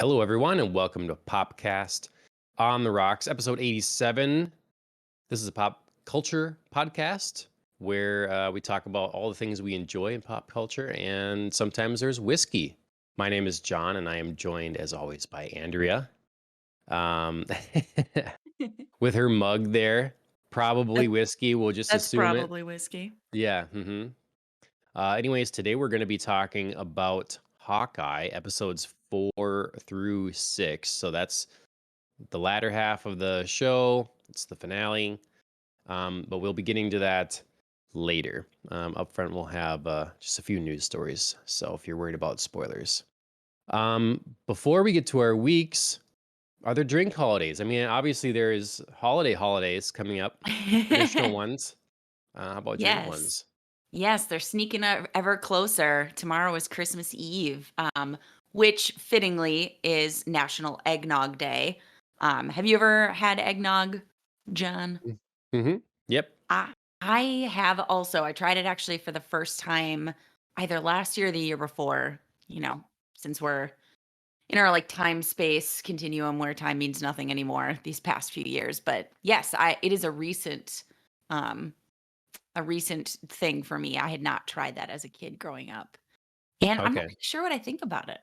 Hello, everyone, and welcome to Popcast on the Rocks, episode 87. This is a pop culture podcast where we talk about all the things we enjoy in pop culture, and sometimes there's whiskey. My name is John, and I am joined, as always, by Andrea. Um, with her mug there, probably That whiskey. We'll just that's assume it. probably whiskey. Yeah. Anyways, today we're going to be talking about Hawkeye episodes 4 through 6. So that's the latter half of the show. It's the finale. But we'll be getting to that later. Up front, we'll have just a few news stories. So if you're worried about spoilers. Before we get to our weeks, are there drink holidays? I mean, obviously there is holidays coming up, traditional ones. How about drink Yes. ones? Yes, they're sneaking ever closer. Tomorrow is Christmas Eve, which fittingly is National Eggnog Day. Have you ever had eggnog, John? Mm-hmm. Yep. I I have also. I tried it actually for the first time either last year or the year before, since we're in our like time space continuum where time means nothing anymore these past few years. But yes, I it is um a recent thing for me. I had not tried that as a kid growing up. And I'm not Okay. really sure what I think about it.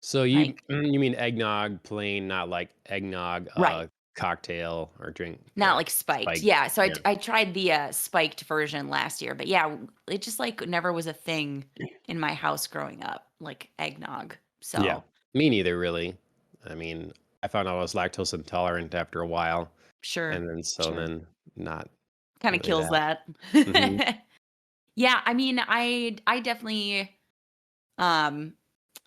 So you Like, you mean eggnog plain, not like eggnog right. cocktail or drink? Not Yeah, like spiked. spiked. Yeah. So I, Yeah, I tried the spiked version last year. But yeah, it just like never was a thing in my house growing up, like eggnog. yeah. So Me neither, really. I mean, I found out I was lactose intolerant after a while, sure. and then so Sure. then not Kind of really kills that. that. Hmm. Yeah. I mean, I definitely Um,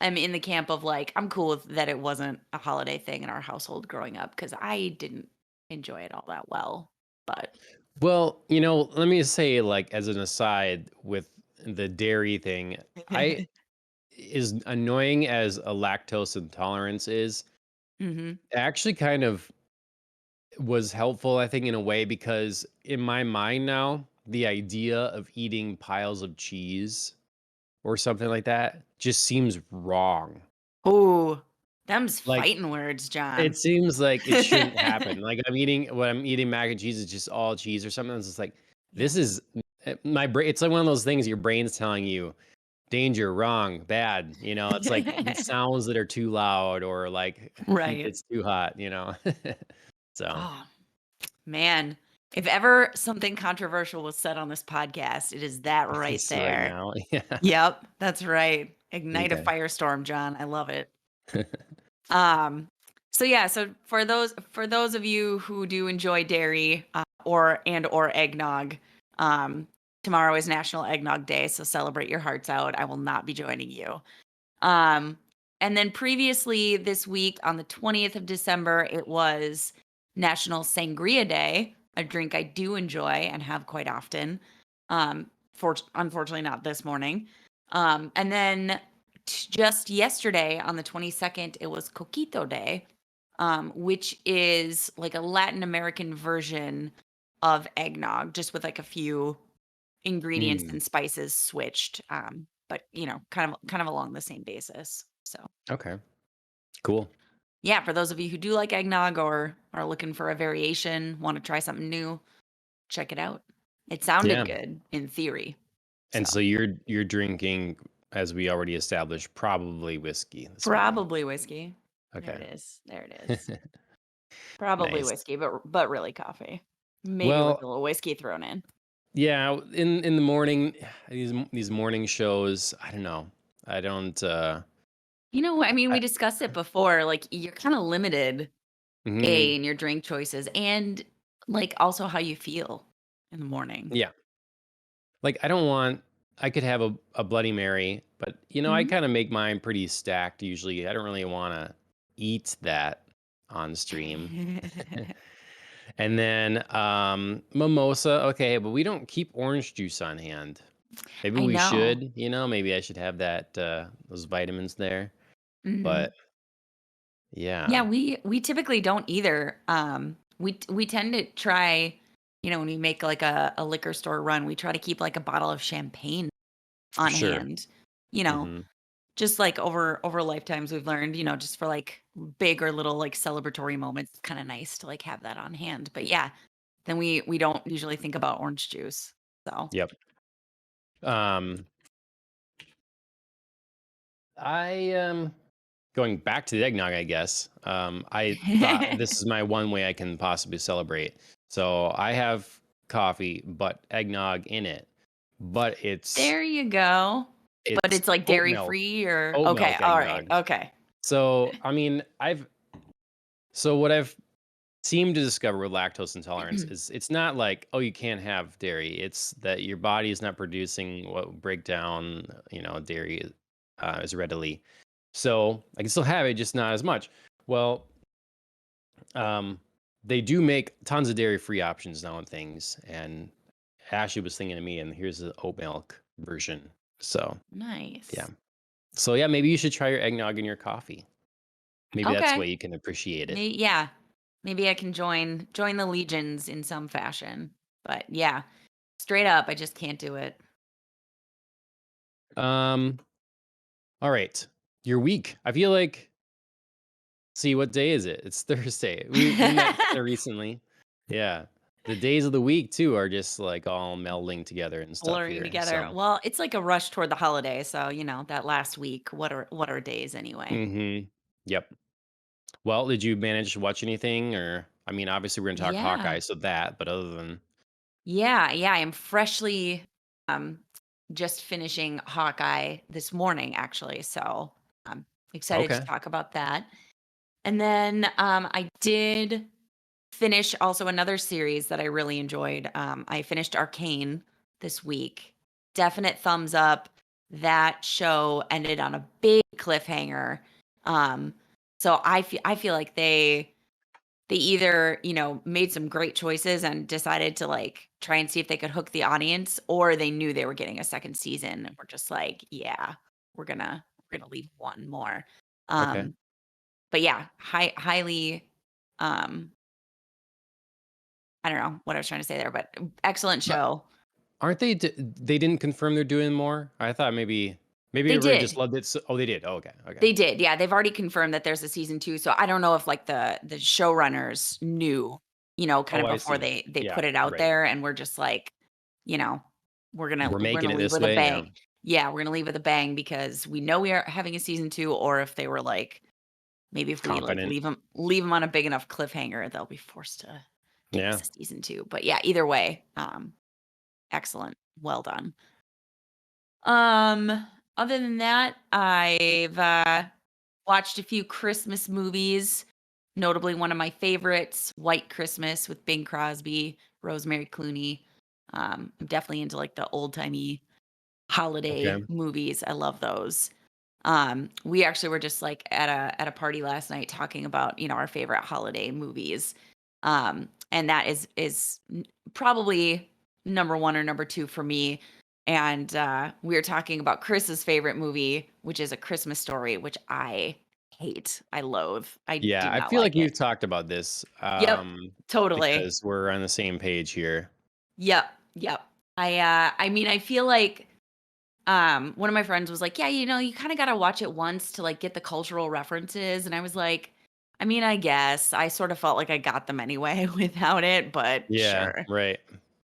I'm in the camp of like, I'm cool with that it wasn't a holiday thing in our household growing up because I didn't enjoy it all that well. But Well, let me say, like, as an aside with the dairy thing, I as annoying as a lactose intolerance is, hmm actually kind of was helpful, I think, in a way, because in my mind now, the idea of eating piles of cheese or something like that just seems wrong. oh, them's Like, fighting words, it John. seems like it shouldn't happen. Like, when I'm eating mac and cheese, it's just all cheese or something. It's just like, this Yeah. is my brain. It's like one of those things your brain's telling you danger, wrong, bad. It's like sounds that are too loud or like Right. it's too hot. So, Oh, man. If ever something controversial was said on this podcast, it is that right just right there. now. Yeah. Yep, that's right. Ignite a Okay. firestorm, John. I love it. Um, so yeah, so for those of you who do enjoy dairy or eggnog, um, tomorrow is National Eggnog Day, so celebrate your hearts out. I will not be joining you. Um, and then previously this week on the 20th of December, it was National Sangria Day, a drink I do enjoy and have quite often. Unfortunately not this morning. And then just yesterday on the 22nd, it was Coquito Day, which is like a Latin American version of eggnog, just with like a few ingredients Mm, and spices switched. But kind of along the same basis. So okay. Cool. yeah, for those of you who do like eggnog or are looking for a variation, want to try something new, check it out. It sounded Yeah. good in theory. And So so you're drinking, as we already established, probably whiskey this morning. probably whiskey. There Okay. it is. There it is. Probably Nice. whiskey, but really coffee. Maybe with Well, a little whiskey thrown in. yeah, in the morning, these morning shows, I don't know. I don't I mean, we I, discussed it before. Like you're kind of limited mhm, in your drink choices and like also how you feel in the morning. yeah. Like I don't want I could have a Bloody Mary, but I Mhm. kind of make mine pretty stacked usually. I don't really want to eat that on stream. And then mimosa, okay, but we don't keep orange juice on hand. Maybe I we know. should, maybe I should have that those vitamins there. Mhm. But Yeah, yeah, we typically don't either. We tend to try, when we make like a liquor store run, we try to keep like a bottle of champagne on sure. hand. You know, Mhm. just like over lifetimes we've learned, just for like big or little like celebratory moments, it's kind of nice to like have that on hand. But yeah, then we don't usually think about orange juice. So Yep. Um, I going back to the eggnog, I guess. I thought this is my one way I can possibly celebrate. So I have coffee, but eggnog in it. But there you go. But it's it's like oat dairy milk, free or oat okay, milk all right, eggnog. okay. So I mean, what I've seemed to discover with lactose intolerance is it's not like, oh, you can't have dairy. It's that your body is not producing what would break down, dairy as readily. So I can still have it, just not as much. Well, um, they do make tons of dairy-free options now and things. And Ashley was thinking to me, and here's the oat milk version. So yeah. Nice. So yeah, maybe you should try your eggnog in your coffee. Maybe that's the way Okay. you can appreciate it. Yeah. Maybe I can join the legions in some fashion. But yeah, straight up, I just can't do it. Um, all right. Your week. I feel like see, what day is it? It's Thursday. We met kind of recently. Yeah. The days of the week too are just like all melding together and stuff Blurring here. together. So, Well, it's like a rush toward the holiday, so, that last week, what are days anyway? yep. Well, did you manage to watch anything or I mean, obviously we're going to talk Yeah. Hawkeye, so that, but other than Yeah, I am freshly, um, just finishing Hawkeye this morning, actually, so I'm excited to okay. talk about that. And then, I did finish also another series that I really enjoyed. I finished Arcane this week. Definite thumbs up. That show ended on a big cliffhanger. Um, so I feel like they either, made some great choices and decided to like try and see if they could hook the audience, or they knew they were getting a second season and were just like, yeah, we're gonna leave one more. Okay. Um, but yeah, highly um I don't know what I was trying to say there, but excellent But show. aren't they didn't confirm they're doing more? I thought maybe They everybody just did. loved it. Oh, they did. Oh, okay. Okay. They did. Yeah, they've already confirmed that there's a season 2, so I don't know if like the showrunners knew, kind Oh, of I before see. they Yeah, put it out right. there and we're just like, you know, We're we're making gonna it leave this with a way. Yeah. bang. Yeah, we're gonna leave with a bang because we know we are having a season 2, or if they were like, maybe if we like Confident. leave them on a big enough cliffhanger, they'll be forced to give us Yeah. a season 2. But yeah, either way, excellent. Well done. Other than that, I've watched a few Christmas movies, notably one of my favorites, White Christmas with Bing Crosby, Rosemary Clooney. I'm definitely into like the old-timey holiday Okay. movies. I love those. We actually were just like at a party last night talking about, our favorite holiday movies. And that is probably number 1 or number 2 for me. And we were talking about Chris's favorite movie, which is A Christmas Story, which I hate. I loathe. I Yeah, do I not feel like like it. we've talked about this, Yep. Totally. because we're on the same page here. Yep. I mean, I feel like one of my friends was like, "Yeah, you kind of got to watch it once to like get the cultural references." And I was like, "I mean, I guess I sort of felt like I got them anyway without it, but Yeah, sure." right.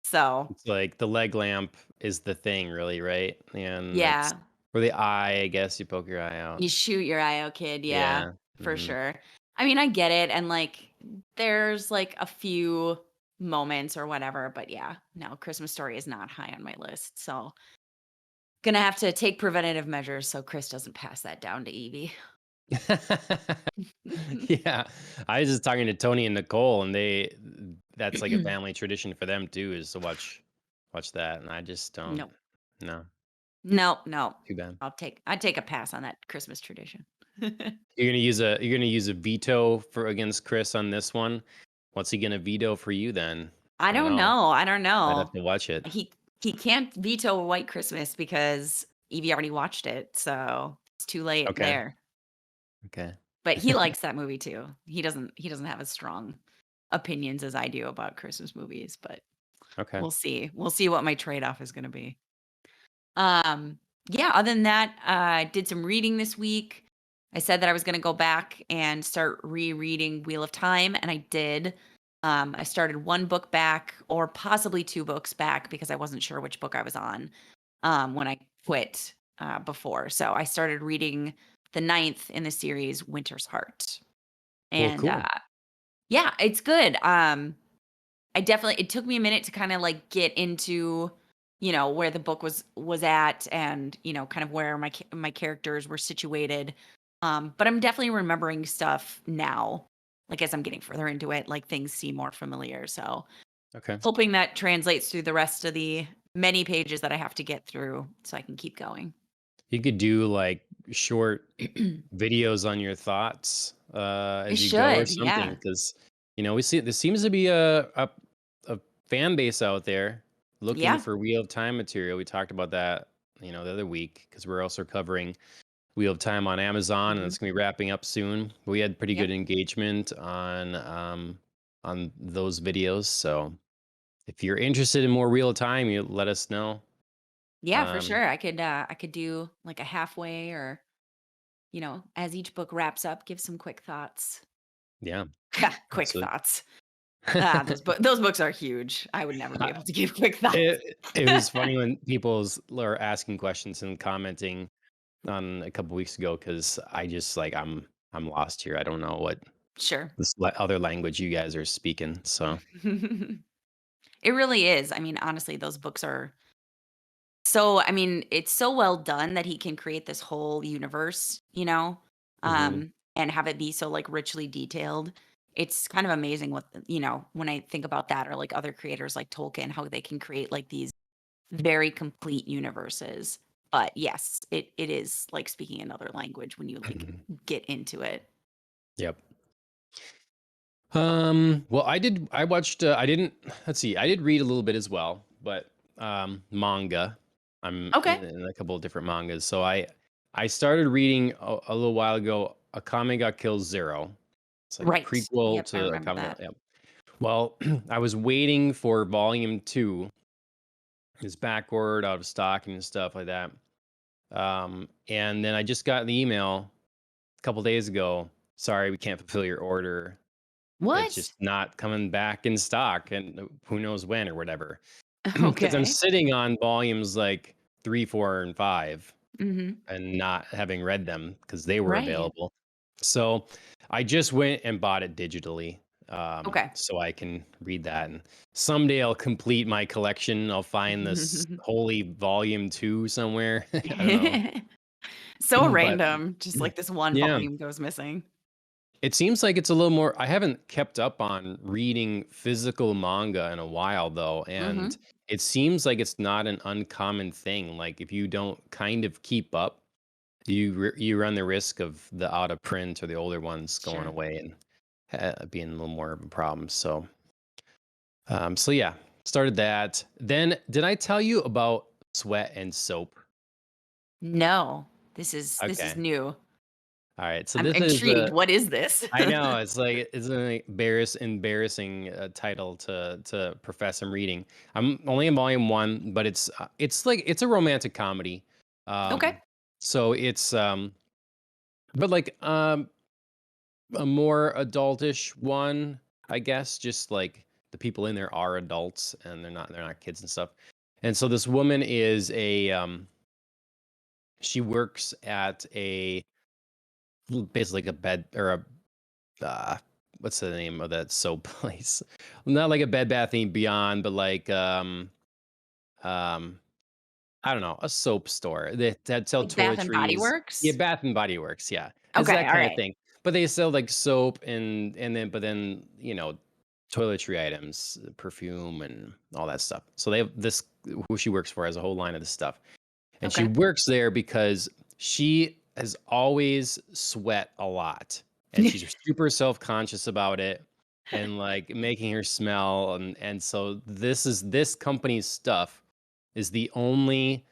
So, It's like the leg lamp is the thing really, right? And it's yeah, or the eye, I guess you poke your eye out. you shoot your eye out, kid. Yeah, Yeah. for Mhm. sure. I mean, I get it, and like there's like a few moments or whatever, but yeah, no, Christmas Story is not high on my list. So, gonna have to take preventative measures so Chris doesn't pass that down to Evie. Yeah. I was just talking to Tony and Nicole, and that's like a family tradition for them too, is to watch that, and I just don't. Nope. No, No. too bad. I'd take a pass on that Christmas tradition. You're gonna use a veto for against Chris on this one. What's he gonna veto for you then? I I don't don't know. know. I don't I'd have know. to watch it. He can't veto White Christmas because Evie already watched it, so it's too late Okay. there. Okay. But he likes that movie too. He doesn't have as strong opinions as I do about Christmas movies, but Okay. we'll see. We'll see what my trade-off is gonna be. Um Yeah, other than that, I did some reading this week. I said that I was gonna go back and start rereading Wheel of Time, and I did. I started 1 book back or possibly 2 books back because I wasn't sure which book I was on, when I quit, before. So I started reading the ninth in the series, Winter's Heart. Well, And, cool. yeah, it's good. I definitely it took me a minute to kinda, like, get into, where the book was at and, kind of where my characters were situated. But I'm definitely remembering stuff now, like, as I'm getting further into it, like, things seem more familiar, so Okay. hoping that translates through the rest of the many pages that I have to get through so I can keep going. You could do like short It videos on your thoughts as you go or should, something yeah. because we see there seems to be a fan base out there looking Yeah. for Wheel of Time material. We talked about that the other week because we're also covering Wheel of Time on Amazon and Mhm. it's gonna be wrapping up soon. We had pretty Yep. good engagement on those videos. So if you're interested in more Wheel of Time, you let us know. Yeah, for Um, sure. I could do, like, a halfway or, as each book wraps up, give some quick thoughts. yeah, Quick absolutely. thoughts. Ah, those books are huge. I would never be able to give quick thoughts. It was funny when people's are asking questions and commenting on a couple weeks ago because I just like I'm lost here. I don't know what Sure. this other language you guys are speaking. So It really is. I mean, honestly, those books are so I mean, it's so well done that he can create this whole universe, mhm. and have it be so, like, richly detailed. It's kind of amazing when I think about that or, like, other creators like Tolkien, how they can create, like, these very complete universes. But yes, it is like speaking another language when you, like, get into it. Yep. Well, I watched. I didn't. Let's see. I did read a little bit as well, but manga. I'm Okay. in a couple of different mangas. So I started reading a little while ago. A Kame ga Kill Zero. It's like a Right. prequel Yep, I to a remember Kame. that. Yeah. Well, I was waiting for volume two. It's backward, out of stock, and stuff like that. And then I just got the email a couple days ago. Sorry, we can't fulfill your order. It's What? just not coming back in stock, and who knows when or whatever. Because I'm Okay. sitting on volumes like 3, 4, and 5 Mhm. and not having read them because they were Right. available. So I just went and bought it digitally, Okay. so I can read that. And someday I'll complete my collection. I'll find this holy volume 2 somewhere. I don't know. So But random, just like this one yeah. volume goes missing. It seems like it's a little more I haven't kept up on reading physical manga in a while though, and Mhm. it seems like it's not an uncommon thing. Like if you don't kind of keep up, you run the risk of the out of print or the older ones going Sure. away and being a little more of a problem. So yeah, started that. Then did I tell you about Sweat and Soap? No. This is Okay. new. All right. So I'm this is intrigued. What is this? I know it's like it's an embarrassing title to profess I'm reading. I'm only in volume one, but it's like it's a romantic comedy. Okay. So it's but like a more adultish one, I guess. Just like the people in there are adults and they're not kids and stuff. And so this woman is a she works at a basically like a bed or a uh, what's the name of that soap place? Not like a Bed Bath and Beyond, but like um I don't know, a soap store that sell Like Bath and Body toiletries. Yeah, Works? Bath and Body Works, yeah. It's Okay, that kind of alright. thing. But they sell like soap and then toiletry items, perfume and all that stuff. So they have this who she works for has a whole line of this stuff. And she Okay. works there because she has always sweat a lot and she's super self-conscious about it and like making her smell and so this company's stuff is the only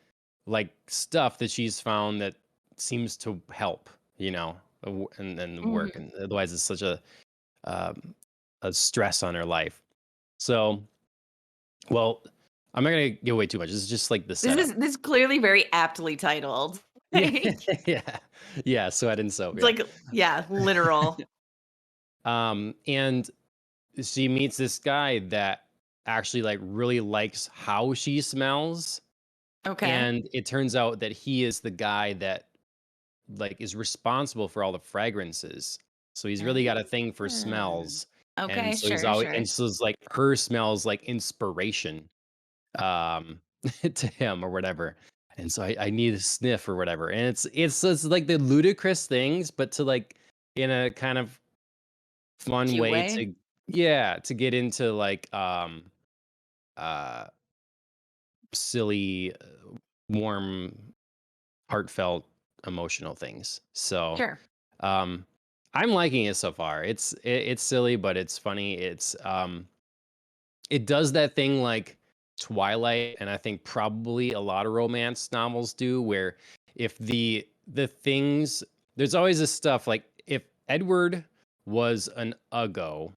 like stuff that she's found that seems to help, and work Mhm. and otherwise it's such um, a stress on her life. So well, I'm not gonna give away too much. This is just like the This setup. is this is clearly very aptly titled. Yeah, Like, yeah, yeah. Sweat and soap. it's Yeah. like, yeah, literal. And she meets this guy that actually like really likes how she smells, Okay. and it turns out that he is the guy that like is responsible for all the fragrances. So he's really got a thing for Ah. smells. And Okay, so he's sure, always sure. and so it's like her smells like inspiration to him or whatever. And so I need a sniff or whatever. And it's like the ludicrous things, but to like in a kind of fun Cute way way? to yeah, to get into like uh silly warm heartfelt emotional things. So Sure. um I'm liking it so far. It's silly, but it's funny. It does that thing like Twilight, and I think probably a lot of romance novels do, where if the things there's always this stuff like if Edward was an Uggo,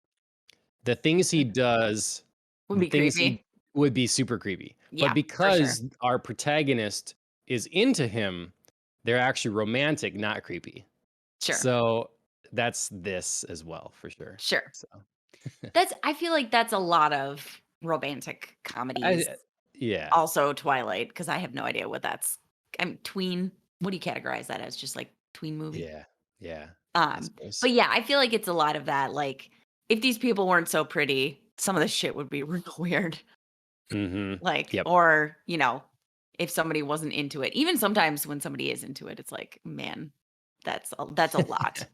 the things he does, Would the be things he creepy. would be super creepy. But Yeah, for sure. because our protagonist is into him, they're actually romantic, not creepy. Sure. So that's this as well for sure. Sure. So I feel like that's a lot of romantic comedies. I yeah. Also Twilight, because I have no idea what that's tween. What do you categorize that as? Just like tween movie? Yeah. Yeah. I Um, suppose. but yeah, I feel like it's a lot of that. Like, if these people weren't so pretty, some of the shit would be real weird. Mhm. Like, Yep. or, if somebody wasn't into it. Even sometimes when somebody is into it, it's like, man, that's a lot.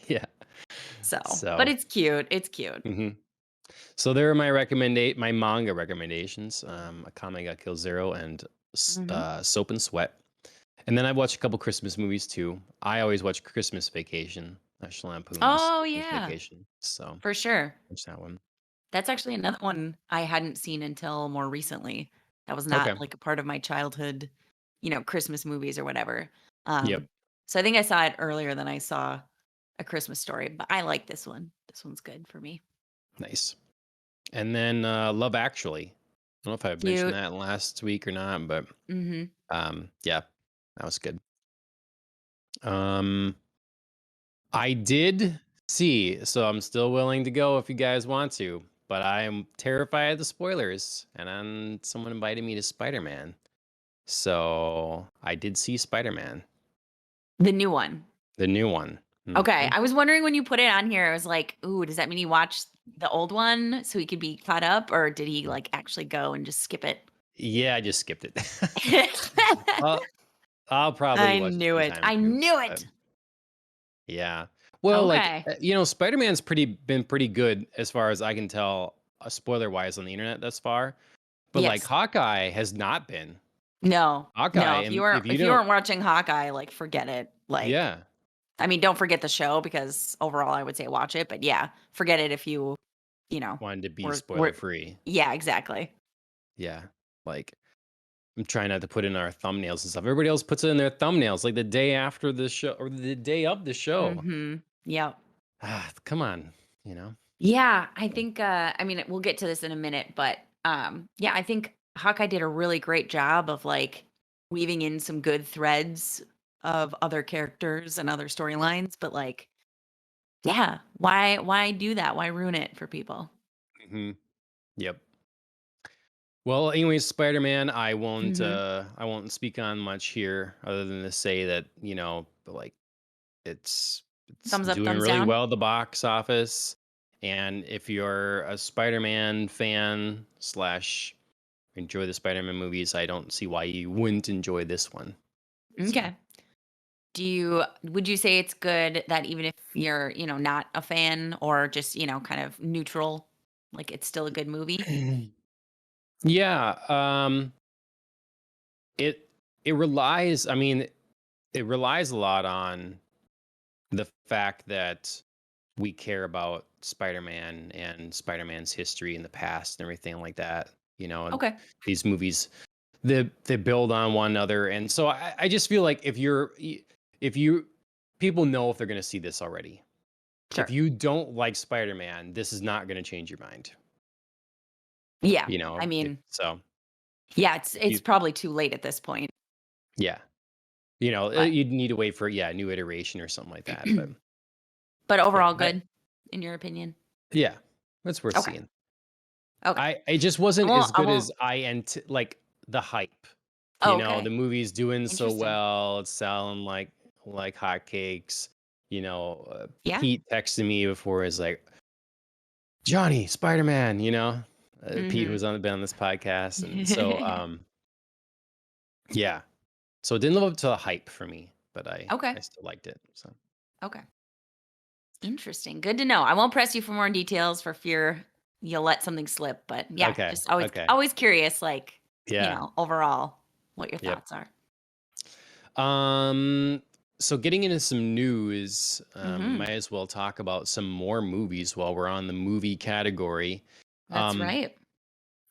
Yeah. So, but So, it's cute. It's cute. mhm. So there are my manga recommendations. Akame ga Kill Zero and Mhm. Soap and Sweat. And then I've watched a couple Christmas movies too. I always watch Christmas Vacation, National Lampoon's Oh, Christmas yeah, Vacation. So for sure. watch that one. That's actually another one I hadn't seen until more recently. That was not, Okay. like, a part of my childhood, Christmas movies or whatever. Yep. So I think I saw it earlier than I saw A Christmas Story, but I like this one. This one's good for me. Nice. And then Love Actually. I don't know if I mentioned Cute. that last week or not, but Mhm. yeah, that was good. Um, I did see, so I'm still willing to go if you guys want to, but I am terrified of the spoilers, and then someone invited me to Spider-Man. So I did see Spider-Man, The new one. the new one. Okay, Mhm. I was wondering when you put it on here, I was like, "Ooh, does that mean he watched the old one so he could be caught up, or did he, like, actually go and just skip it?" Yeah, I just skipped it. I'll, I'll probably I watch it knew it. sometime I too. knew But it. yeah, well, like Okay. Spider-Man's been pretty good as far as I can tell, spoiler wise on the internet thus far. But like Yes. Hawkeye has not been. No. Hawkeye, No, and if you if you don't, weren't watching Hawkeye, like, forget it. Like, yeah, I mean, don't forget the show because overall I would say watch it, but yeah, forget it if you know, wanted to be were spoiler free. yeah, exactly. Yeah, like I'm trying not to put in our thumbnails and stuff. Everybody else puts it in their thumbnails like the day after the show or the day of the show. Mhm. Yep. Ah, come on, you know. Yeah, I So, think, I mean, we'll get to this in a minute, but, yeah, I think Hawkeye did a really great job of, like, weaving in some good threads of other characters and other storylines, but, like, yeah, why do that? Why ruin it for people? mhm, yep. Well, anyways, Spider-Man, Mhm. I won't speak on much here other than to say that, like it's Thumbs up, doing thumbs really down? well at the box office. And if you're a Spider-Man fan slash enjoy the Spider-Man movies, I don't see why you wouldn't enjoy this one. So Okay. Would you say it's good that even if you're, not a fan or just, kind of neutral, like it's still a good movie? yeah, it it relies. I mean, it relies a lot on the fact that we care about Spider-Man and Spider-Man's history in the past and everything like that. And Okay. these movies they build on one another, and so I just feel like if you people know if they're going to see this already. If Sure. you don't like Spider-Man, this is not going to change your mind. Yeah. you know, I if mean, so. yeah, it's You probably too late at this point, yeah. You know, but you'd need to wait for, yeah, a new iteration or something like that, but yeah, overall but good in your opinion? yeah, that's worth Okay. seeing. Okay. It just wasn't as I good won't as like, the hype, Oh, the okay. movie's doing so Interesting. well, it's selling like hotcakes, Yeah. Pete texted me before, is like, "Johnny, Spider-Man," Pete Mhm. was been on this podcast, and so, yeah. So it didn't live up to the hype for me, but I Okay. still liked it, so. Okay. Interesting. Good to know. I won't press you for more details for fear you'll let something slip, but yeah, Okay, just okay. always curious, like, Yeah, overall what your yep. thoughts are. Um, so getting into some news, Mhm. might as well talk about some more movies while we're on the movie category. That's Um, right.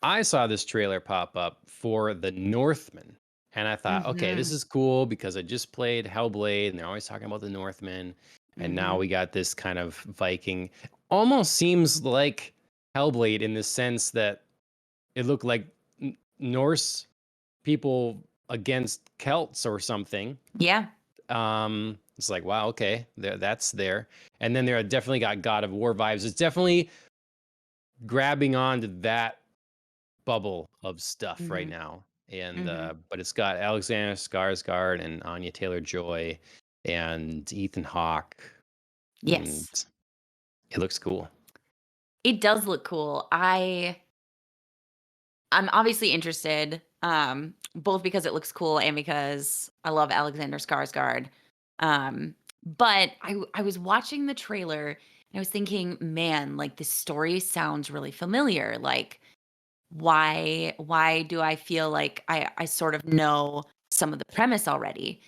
I saw this trailer pop up for The Northman, and I thought, okay, this Mhm. is cool because I just played Hellblade, and they're always talking about the Northman, and now Mhm. we got this kind of Viking. Almost seems like Hellblade in the sense that it looked like Norse people against Celts or something. Yeah. It's like, wow, okay, that's there. And then there definitely got God of War vibes. It's definitely grabbing onto that bubble of stuff right Mhm. now. And Mhm. but it's got Alexander Skarsgård and Anya Taylor-Joy and Ethan Hawke, and Yes. it looks cool. It does look cool. I'm obviously interested, both because it looks cool and because I love Alexander Skarsgård. But I was watching the trailer and I was thinking, man, like this story sounds really familiar. Like why do I feel like I sort of know some of the premise already?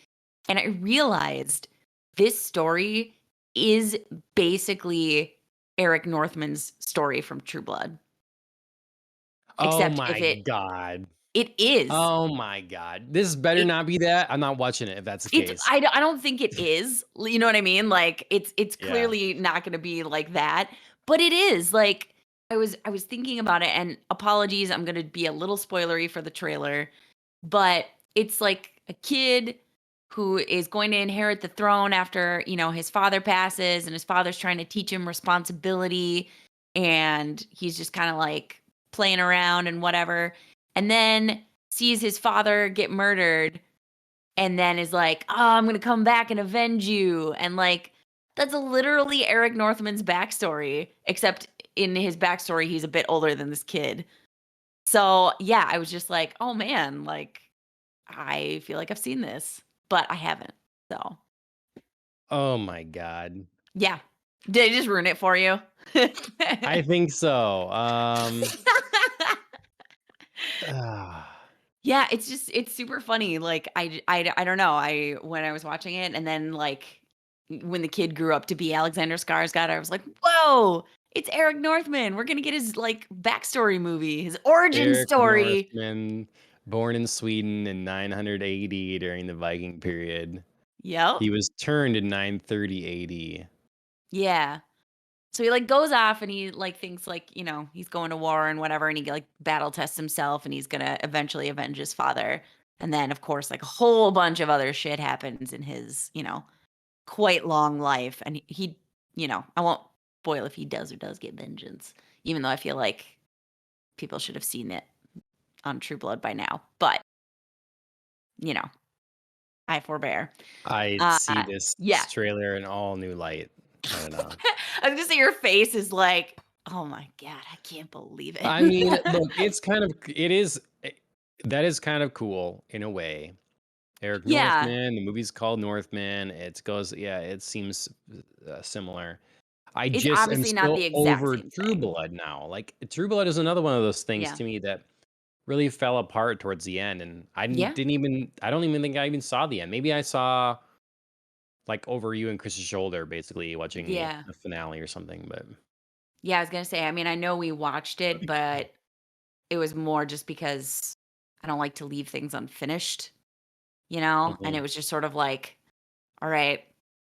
And I realized this story is basically Eric Northman's story from True Blood, Oh except my god. it is. Oh my god. This better It not be that. I'm not watching it if that's the it's case. I don't think it is, you know what I mean? Like, it's Yeah. clearly not gonna be like that, but it is, like, I was thinking about it, and apologies, I'm gonna be a little spoilery for the trailer, but it's like a kid who is going to inherit the throne after, his father passes, and his father's trying to teach him responsibility, and he's just kinda, like, playing around and whatever, and then sees his father get murdered and then is like, "Oh, I'm gonna come back and avenge you." And like, that's literally Eric Northman's backstory, except in his backstory, he's a bit older than this kid. So yeah, I was just like, oh man, like I feel like I've seen this, but I haven't. So Oh my god. yeah. Did I just ruin it for you? I think so. Ah, Yeah, it's super funny, like, I don't know, when I was watching it and then, like, when the kid grew up to be Alexander Skarsgård, I was like, "Whoa, it's Eric Northman, we're gonna get his, like, backstory movie, his origin Eric story." Northman, born in Sweden in 900 AD during the Viking period. Yep. He was turned in 930 AD. Yeah. So he, like, goes off and he, like, thinks, like, he's going to war and whatever, and he, like, battle tests himself, and he's gonna eventually avenge his father, and then, of course, like, a whole bunch of other shit happens in his, quite long life, and I won't spoil if he does get vengeance, even though I feel like people should have seen it on True Blood by now, but, you know, I forbear. I Uh, see this yeah. trailer in all new light. I don't know. I was gonna say your face is like, "Oh my god, I can't believe I mean, it." look, it is that is kind of cool in a way. Eric Yeah, Northman, the movie's called Northman. Yeah, it seems similar. I it's just am obviously not still the exact over same True thing. Blood now. Like, True Blood is another one of those things Yeah. to me that really fell apart towards the end, and Yeah. I don't even think I even saw the end. Maybe I saw, like, over you and Chris's shoulder, basically watching Yeah. the finale or something, but Yeah, I was gonna say, I mean, I know we watched it, but it was more just because I don't like to leave things unfinished, and it Mhm, was just sort of like, "All right,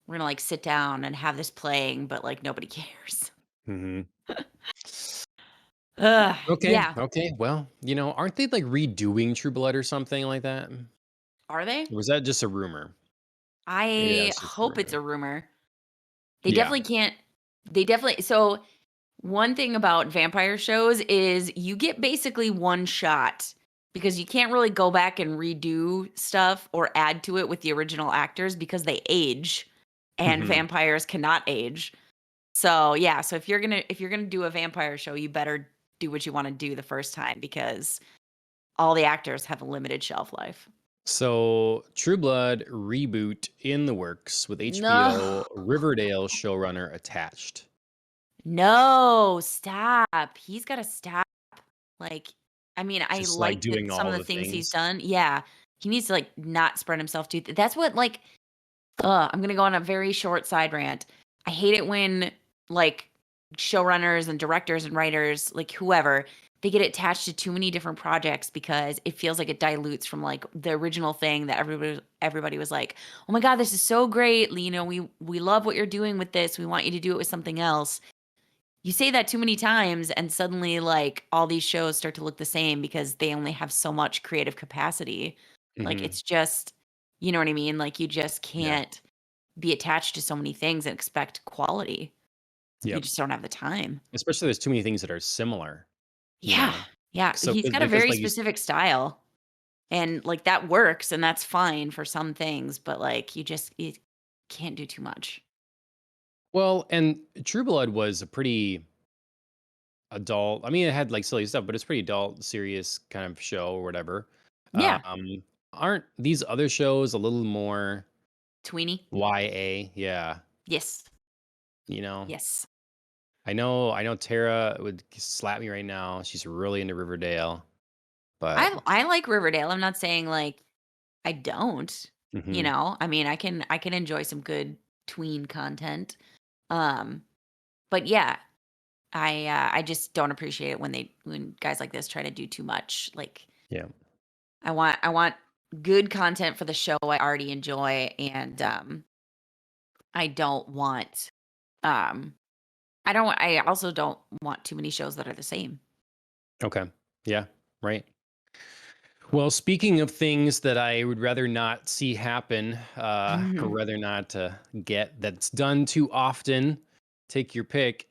we're gonna, like, sit down and have this playing, but, like, nobody cares." mhm. Okay, Yeah. okay. Well, aren't they like redoing True Blood or something like that? Or Are they? was that just a rumor? Yeah, I it's just a hope it's rumor. a rumor. They Yeah. definitely can't they definitely so one thing about vampire shows is you get basically one shot because you can't really go back and redo stuff or add to it with the original actors because they age and Hmm. vampires cannot age. So, yeah, so if you're going to do a vampire show, you better do what you want to do the first time because all the actors have a limited shelf life. So, True Blood reboot in the works with No. HBO Riverdale showrunner attached. No, stop. He's got to stop. Like, I mean, I Just like like that doing some of all the the things he's things. done. Yeah. He needs to like not spread himself too. That's what like I'm gonna go on a very short side rant. I hate it when like showrunners and directors and writers, like whoever, they get attached to too many different projects because it feels like it dilutes from like the original thing that everybody was like, "Oh my god, this is so great. We love what you're doing with this. We want you to do it with something else." You say that too many times and suddenly like all these shows start to look the same because they only have so much creative capacity. Like Hmm. it's just, you know what I mean? Like you just Yeah. can't be attached to so many things and expect quality. You Yep. just don't have the time. Especially there's too many things that are similar, you Yeah. know. Yeah. So He's got a because very like specific style. And like that works and that's fine for some things, but like you can't do too much. well, and True Blood was a pretty adult. I mean, it had like silly stuff, but it's pretty adult, serious kind of show or whatever. Yeah. Um, aren't these other shows a little more Tweeny. YA? Yeah, Yes. you know. Yes. I know Tara would slap me right now. She's really into Riverdale, but I like Riverdale. I'm not saying like I don't, mhm, I mean, I can enjoy some good tween content. Um, but yeah, I just don't appreciate it when guys like this try to do too much. Like yeah. I want good content for the show I already enjoy and I don't want um I also don't want too many shows that are the same. Okay. Yeah, right. Well, speaking of things that I would rather not see happen, or rather not get that's done too often, take your pick.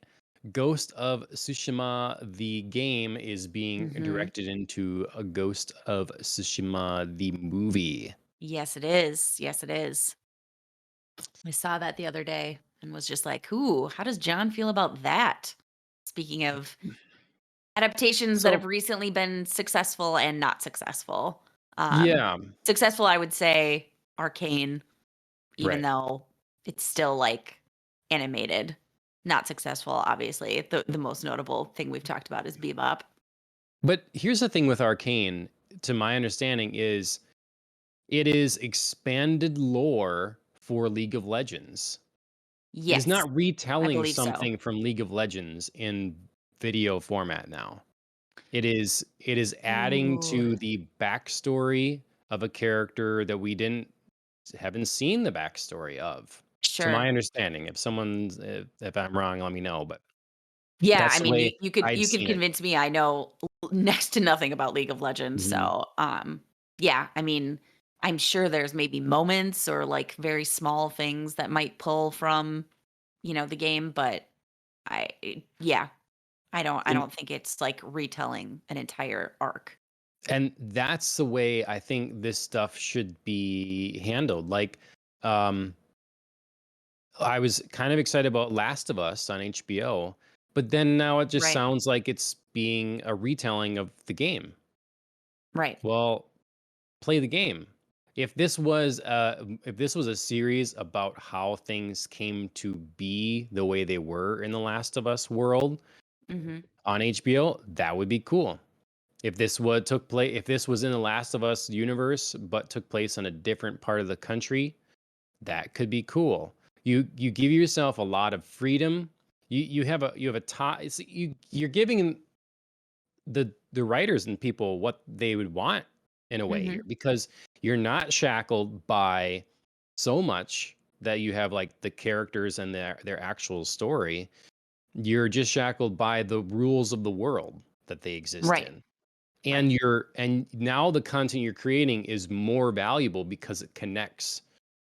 Ghost of Tsushima, the game, is being Mhm. directed into a Ghost of Tsushima, the movie. Yes, it is. Yes, it is. I saw that the other day and was just like, "Ooh, how does John feel about that?" Speaking of adaptations that have So, recently been successful and not successful. Um, yeah, Successful, I would say Arcane, even right. though it's still like animated. Not successful, obviously. The most notable thing we've talked about is Bebop. But here's the thing with Arcane, to my understanding, is it is expanded lore for League of Legends. It is Yes, not I retelling believe so. something from League of Legends in video format now. It is adding Ooh, to the backstory of a character that we haven't seen the backstory of, to my sure. understanding. If I'm wrong, let me know, but Yeah, I that's the mean, way you could I'd you could seen it. convince me I know next to nothing about League of Legends, Mhm. so, yeah, I mean, I'm sure there's maybe moments or, like, very small things that might pull from, the game, but yeah, I don't think it's, like, retelling an entire arc. And that's the way I think this stuff should be handled. Like, um, I was kind of excited about Last of Us on HBO, but then now it just Right, sounds like it's being a retelling of the game. right, Well, play the game. If this was a series about how things came to be the way they were in the Last of Us world mhm, on HBO, that would be cool. If this was in the Last of Us universe but took place in a different part of the country, that could be cool. You give yourself a lot of freedom. You have a time. You're giving the writers and people what they would want in a way here mhm, because you're not shackled by so much that you have like the characters and their actual story. You're just shackled by the rules of the world. that they exist Right. in. Right. And now the content you're creating is more valuable because it connects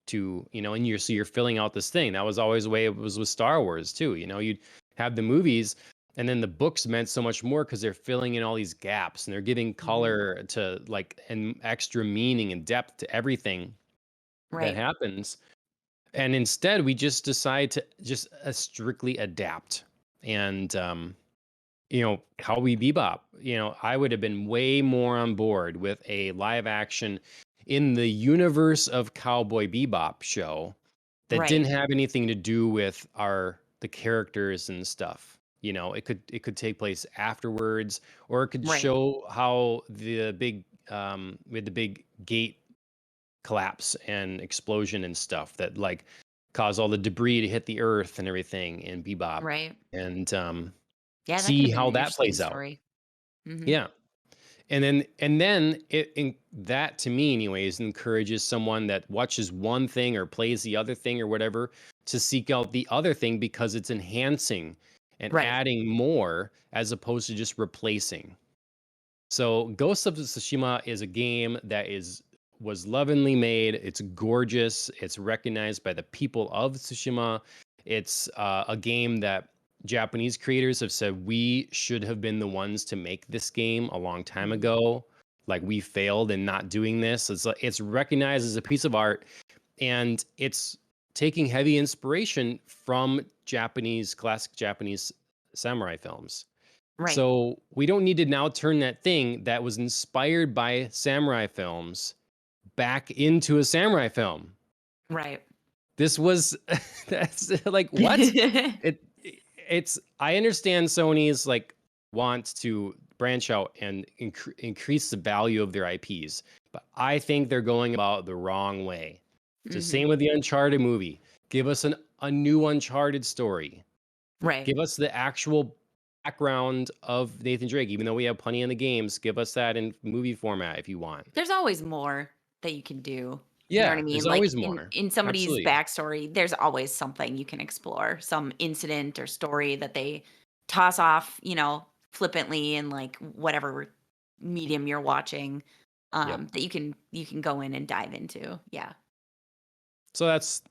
to, and you're filling out this thing. That was always the way it was with Star Wars too. You'd have the movies, and then the books meant so much more because they're filling in all these gaps and they're giving Mhm. color to, like, and extra meaning and depth to everything that Right. happens. And instead we just decide to just strictly adapt. And Cowboy Bebop, I would have been way more on board with a live action in the universe of Cowboy Bebop show that Right. didn't have anything to do with the characters and stuff. It could take place afterwards, or it could Right. show how the big with the big gate collapse and explosion and stuff that, like, caused all the debris to hit the earth and everything in Bebop, Right. and Yeah, that could see have been how an that interesting plays out. story. Mhm. Yeah. And then that, to me anyways, encourages someone that watches one thing or plays the other thing or whatever to seek out the other thing because it's enhancing and Right. adding more as opposed to just replacing. So Ghost of Tsushima is a game that was lovingly made. It's gorgeous. It's recognized by the people of Tsushima. It's a game that Japanese creators have said we should have been the ones to make this game a long time Mhm. ago. Like, we failed in not doing this. It's recognized as a piece of art, and it's taking heavy inspiration from classic Japanese samurai films. Right. So we don't need to now turn that thing that was inspired by samurai films back into a samurai film. Right. This was that's like, what? It it's I understand Sony's, like, want to branch out and increase the value of their IPs, but I think they're going about the wrong way. Just Mhm. same with the Uncharted movie. Give us a new Uncharted story. Right. Give us the actual background of Nathan Drake, even though we have plenty in the games. Give us that in movie format if you want. There's always more that you can do. You know what I Yeah, mean? there's Like always in more. in somebody's Absolutely. backstory, there's always something you can explore, some incident or story that they toss off, flippantly in like whatever medium you're watching, Yep. that you can go in and dive into. Yeah. So that's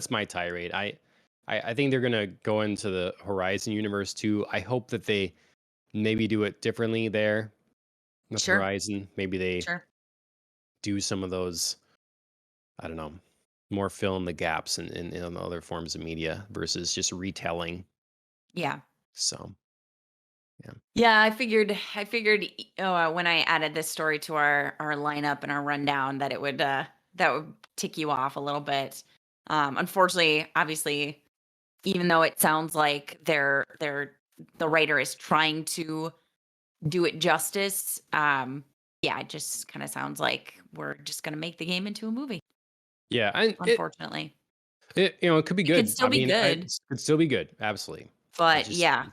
my tirade. I think they're gonna go into the Horizon universe too. I hope that they maybe do it differently there with Sure. Horizon. Maybe they Sure. do some of those, I don't know, more fill in the gaps in other forms of media versus just retelling. Yeah. So yeah. Yeah, I figured when I added this story to our lineup and our rundown that would tick you off a little bit. Unfortunately, obviously, even though it sounds like the writer is trying to do it justice, yeah, it just kind of sounds like we're just going to make the game into a movie, Yeah, and unfortunately. it could be It could good. still I be mean, good, it could still be good. Absolutely. I but just yeah,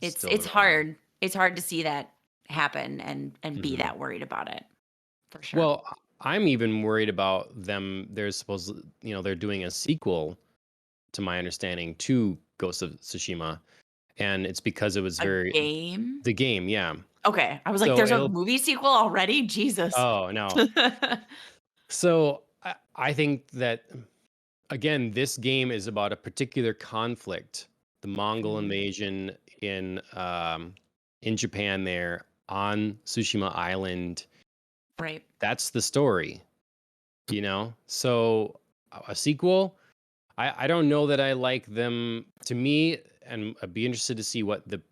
it's still it's don't know how. hard. It's hard to see that happen and be Mhm. that worried about it, for sure. Well, I'm even worried about them. They're doing a sequel, to my understanding, to Ghost of Tsushima, and it's because it was A very game? the game, yeah. Okay, I was like, So "There's a it'll movie sequel already? Jesus." Oh, no. So I think that, again, this game is about a particular conflict, the Mongol Mhm, invasion in Japan there on Tsushima Island. right. That's the story, So a sequel, I don't know that I like them. To me, and I'd be interested to see what the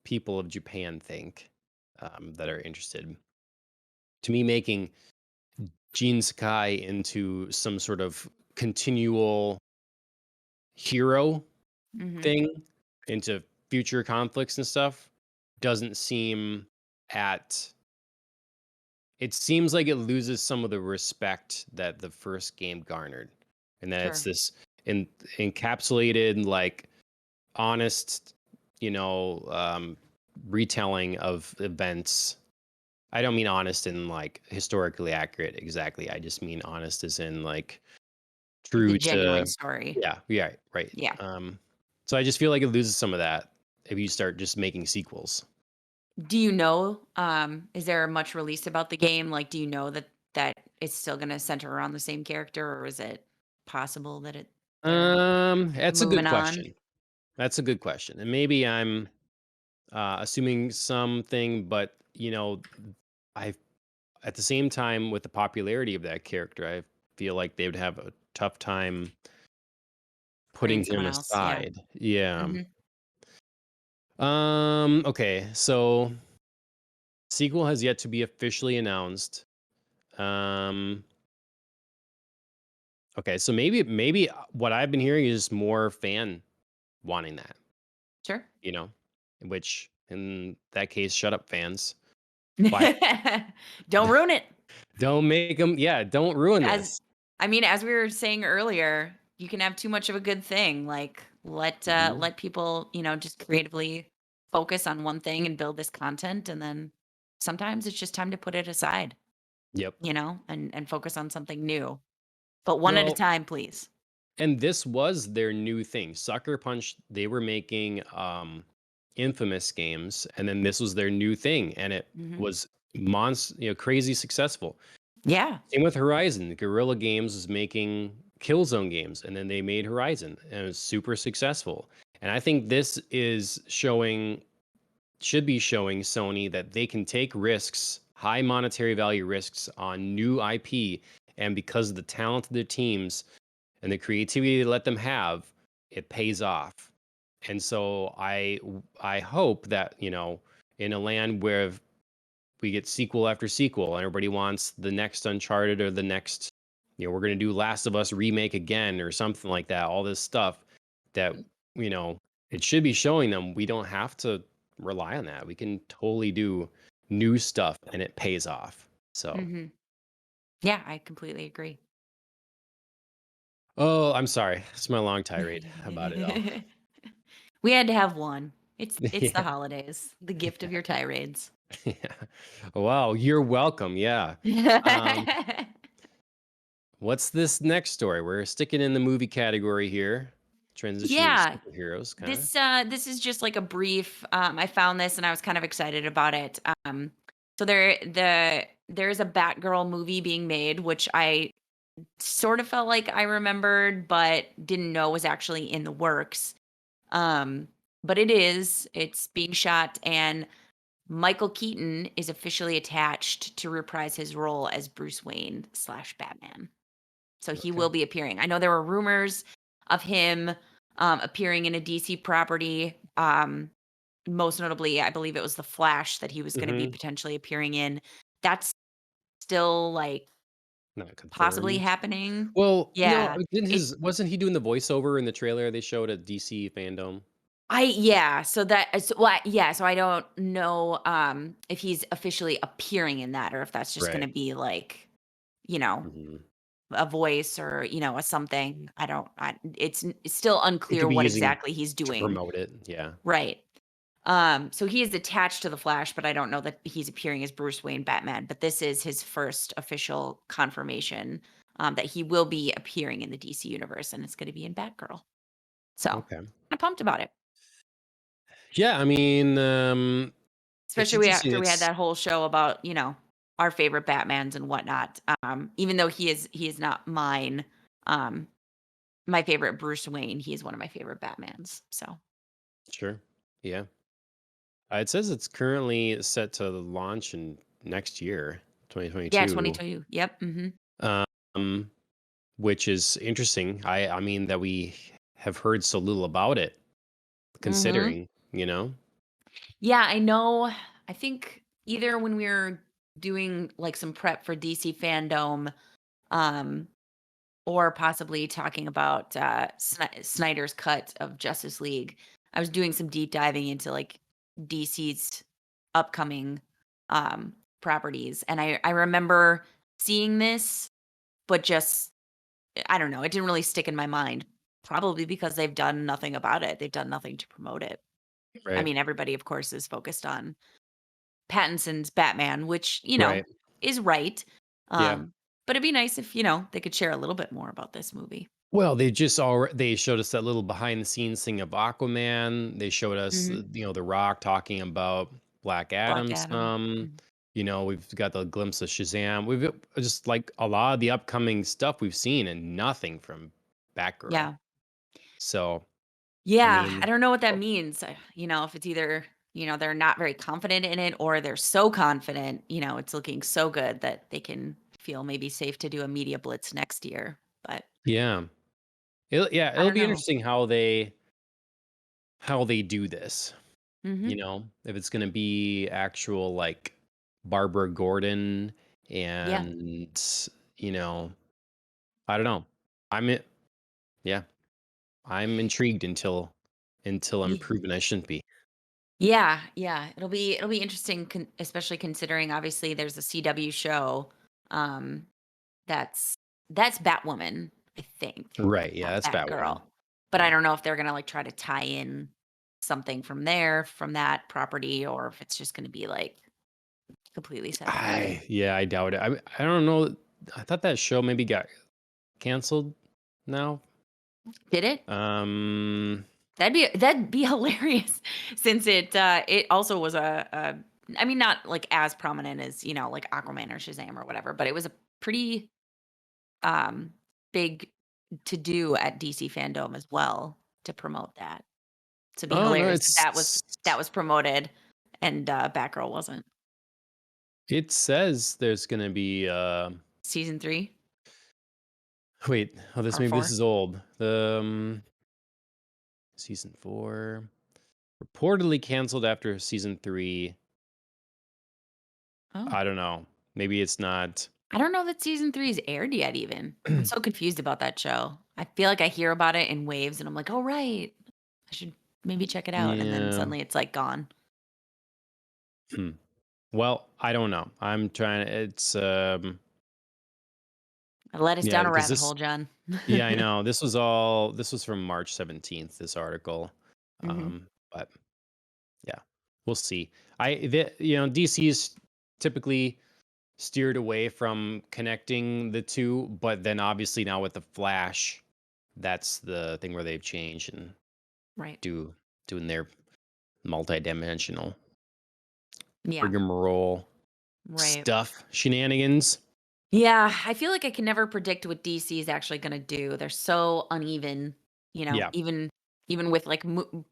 people of Japan think, that are interested. To me, making Gene Sakai into some sort of continual hero Mhm, thing into future conflicts and stuff doesn't seem at it seems like it loses some of the respect that the first game garnered, and that it's sure. this in, encapsulated, like, honest, retelling of events. I don't mean honest in, like, historically accurate exactly. I just mean honest as in, like, Like the true genuine to. story. Yeah, yeah, right. Yeah. So I just feel like it loses some of that if you start just making sequels. Do you know, is there much released about the game? Like, do you know that it's still gonna center around the same character, or is it possible that they're That's a good moving on? question. That's a good question. And maybe I'm assuming something, but I at the same time with the popularity of that character, I feel like they would have a tough time Bringing putting him someone else, yeah. aside. Yeah. Mhm. Okay, so sequel has yet to be officially announced. Um okay, so maybe what I've been hearing is more fan wanting that, Sure. you know, which in that case, shut up fans. But Don't ruin it. don't make them, yeah, don't ruin As this. I mean, as we were saying earlier, you can have too much of a good thing. Like, Mhm. let people, just creatively focus on one thing and build this content, and then sometimes it's just time to put it aside, Yep. and focus on something new. But one at a Well, time, please. and this was their new thing. Sucker Punch, they were making infamous games, and then this was their new thing, and it Mhm. was crazy successful. Yeah. Same with Horizon. Guerrilla Games was making Killzone games, and then they made Horizon, and it was super successful. And I think this is should be showing Sony that they can take risks, high monetary value risks on new IP, and because of the talent of their teams and the creativity they let them have, it pays off. And so I hope that, in a land where we get sequel after sequel and everybody wants the next Uncharted or the next, we're going to do Last of Us remake again or something like that, all this stuff that, you know, it should be showing them we don't have to rely on that. We can totally do new stuff and it pays off. So, Mhm. Yeah, I completely agree. oh, I'm sorry. It's my long tirade about it all. We had to have one. It's the Yeah. holidays, the gift of your tirades. Yeah. Wow, you're welcome. Yeah. Um, what's this next story? We're sticking in the movie category here. Transitioning to Yeah. superheroes, kind of. This is just like a brief, I found this and I was kind of excited about it. So there's a Batgirl movie being made, which I sort of felt like I remembered, but didn't know was actually in the works. Um, but it's being shot, and Michael Keaton is officially attached to reprise his role as Bruce Wayne slash Batman. So he Okay. will be appearing. I know there were rumors of him appearing in a DC property. Most notably, I believe it was The Flash that he was going to be Hmm. potentially appearing in. That's still like Not possibly confirmed. happening. Well, no, Yeah. didn't It wasn't he doing the voiceover in the trailer they showed at DC fandom? I yeah, so that is well, yeah, so I don't know if he's officially appearing in that or if that's just going Right. to be like, you know, Hmm. a voice or, a something. I don't it's still It unclear could be what using exactly he's to doing. promote it. Yeah. Right. So he is attached to the Flash, but I don't know that he's appearing as Bruce Wayne Batman, but this is his first official confirmation that he will be appearing in the DC universe and it's going to be in Batgirl. So, Okay. I'm pumped about it. Yeah, I mean, it's Especially interesting. after we had It's that whole show about, our favorite Batmans and whatnot. Even though he is not mine, um, my favorite Bruce Wayne, he is one of my favorite Batmans. So sure. Yeah. It says it's currently set to launch in next year, yeah, 2022. 2022. Yep. Hmm. Um, which is interesting. I mean that we have heard so little about it, Hmm. considering, you know. Yeah, I know. I think either when we were doing like some prep for DC fandom, um, or possibly talking about Snyder's cut of Justice League. I was doing some deep diving into like DC's upcoming properties, and I remember seeing this, but just I don't know, it didn't really stick in my mind. Probably because they've done nothing about it. They've done nothing to promote it. I Right. mean, everybody, of course, is focused on Pattinson's Batman, which Right. is right. Yeah. But it'd be nice if they could share a little bit more about this movie. Well, they showed us that little behind the scenes thing of Aquaman. They showed us, Mhm. The Rock talking about. Black Black Adam Adam. some. Mhm. We've got the glimpse of Shazam. We've just like a lot of the upcoming stuff we've seen and nothing from Batgirl. Yeah. So, I Yeah, I mean, don't know what that oh, means. If it's either, they're not very confident in it or they're so confident, it's looking so good that they can feel maybe safe to do a media blitz next year. But yeah. I It'll don't be know. interesting how they do this. Mhm. If it's gonna be actual like Barbara Gordon Yeah. and you know, I don't know. I'm it yeah, I'm intrigued until I'm Ye proven I shouldn't be. Yeah, yeah. It'll be interesting especially considering obviously there's a CW show um that's that's Batwoman, I think, Right, yeah, not that's Batwoman. Batgirl. But I Yeah. don't know if they're gonna, like, try to tie in something from there, from that property, or if it's just gonna be, like, completely separated. I doubt it. I don't know. I thought that show maybe got canceled now. Did it? Um, That'd be hilarious since it also was I mean, not, like, as prominent as, like, Aquaman or Shazam or whatever, but it was a pretty, um, big to do at DC Fandom as well to promote that. So it'd be oh no, hilarious if that was promoted and, Batgirl wasn't. it says there's gonna be Season 3 wait, oh or this 4? is old. The season 4 reportedly canceled after season 3. Oh. I don't know. Maybe it's not. I don't know that season 3 is aired yet even. I'm so confused about that show. I feel like I hear about it in waves and I'm like, "Oh, right. I should maybe check it out," and then Yeah. suddenly it's, like, gone. Hmm. Well, I don't know. I'm trying to I led us yeah, down a because rabbit this hole, John. yeah, I know. This was from March 17th, this article. Mhm. But yeah, we'll see. DC's typically steered away from connecting the two, but then obviously now with the Flash, that's the thing where they've changed and Right. do doing their multi-dimensional Yeah. rigmarole Right. stuff, shenanigans. Yeah, I feel like I can never predict what DC is actually gonna do. They're so uneven, Yeah, even with like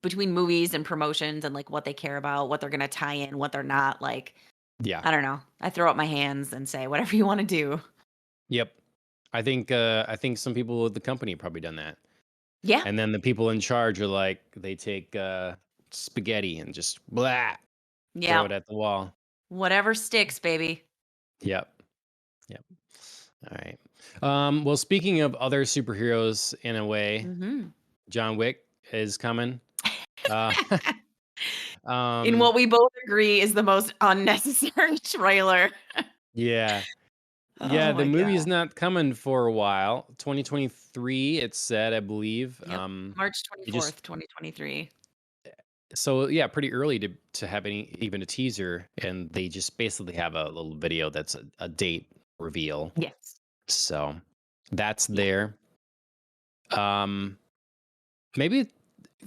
between movies and promotions and like what they care about, what they're gonna tie in, what they're not. Like, yeah, I don't know. I throw up my hands and say whatever you want to do. yep. I think some people with the company probably done that. Yeah, And then the people in charge are like, they take spaghetti and just blah, throw yeah, it at the wall. whatever sticks, baby. Yep. Yep. All right. Well, speaking of other superheroes in a way, Hmm. John Wick is coming. Uh, In um, what we both agree is the most unnecessary trailer. yeah. Yeah, Oh the my movie is god. not coming for a while. 2023, it's said, I believe. Yep. March It just 24th, 2023. so yeah, pretty early to have any even a teaser, and they just basically have a little video that's a date reveal. Yes. So that's Yeah. there. Um, maybe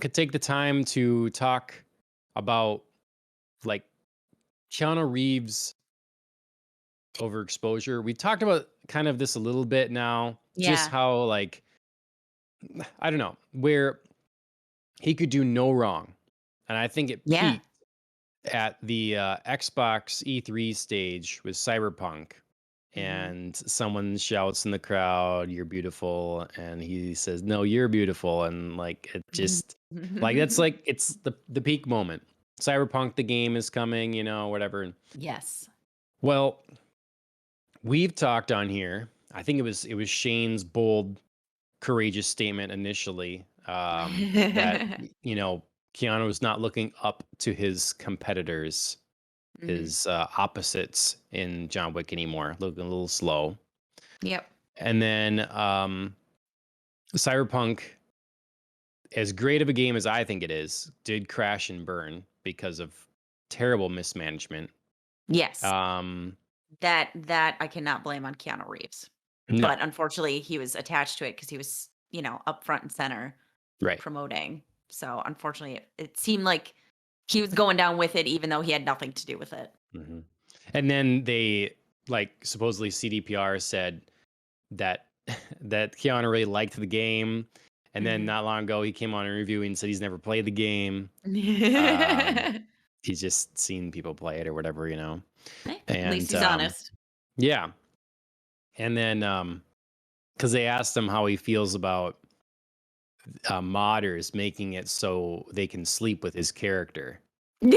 could take the time to talk about like Keanu Reeves overexposure. We talked about kind of this a little bit now, just Yeah. how like I don't know, where he could do no wrong. And I think it Yeah. peaked at the Xbox E3 stage with Cyberpunk. Mhm. And someone shouts in the crowd, "You're beautiful," and he says, "No, you're beautiful." And like it just like that's like it's the peak moment. Cyberpunk, the game is coming, whatever. And Yes. well, we've talked on here. I think it was Shane's bold, courageous statement initially that Keanu is not looking up to his competitors, Mhm. his opposites in John Wick anymore, looking a little slow. Yep. And then Cyberpunk, as great of a game as I think it is, did crash and burn because of terrible mismanagement. Yes. Um, That I cannot blame on Keanu Reeves. no, But unfortunately, he was attached to it because he was, up front and center right. promoting. So unfortunately, it seemed like he was going down with it even though he had nothing to do with it. Mhm. And then they, like, supposedly CDPR said that that Keanu really liked the game, and then Mhm. not long ago, he came on a review and said he's never played the game. Um, he's just seen people play it or whatever, you know? Hey, at least And, he's honest. yeah. And then, because they asked him how he feels about, modders making it so they can sleep with his character. And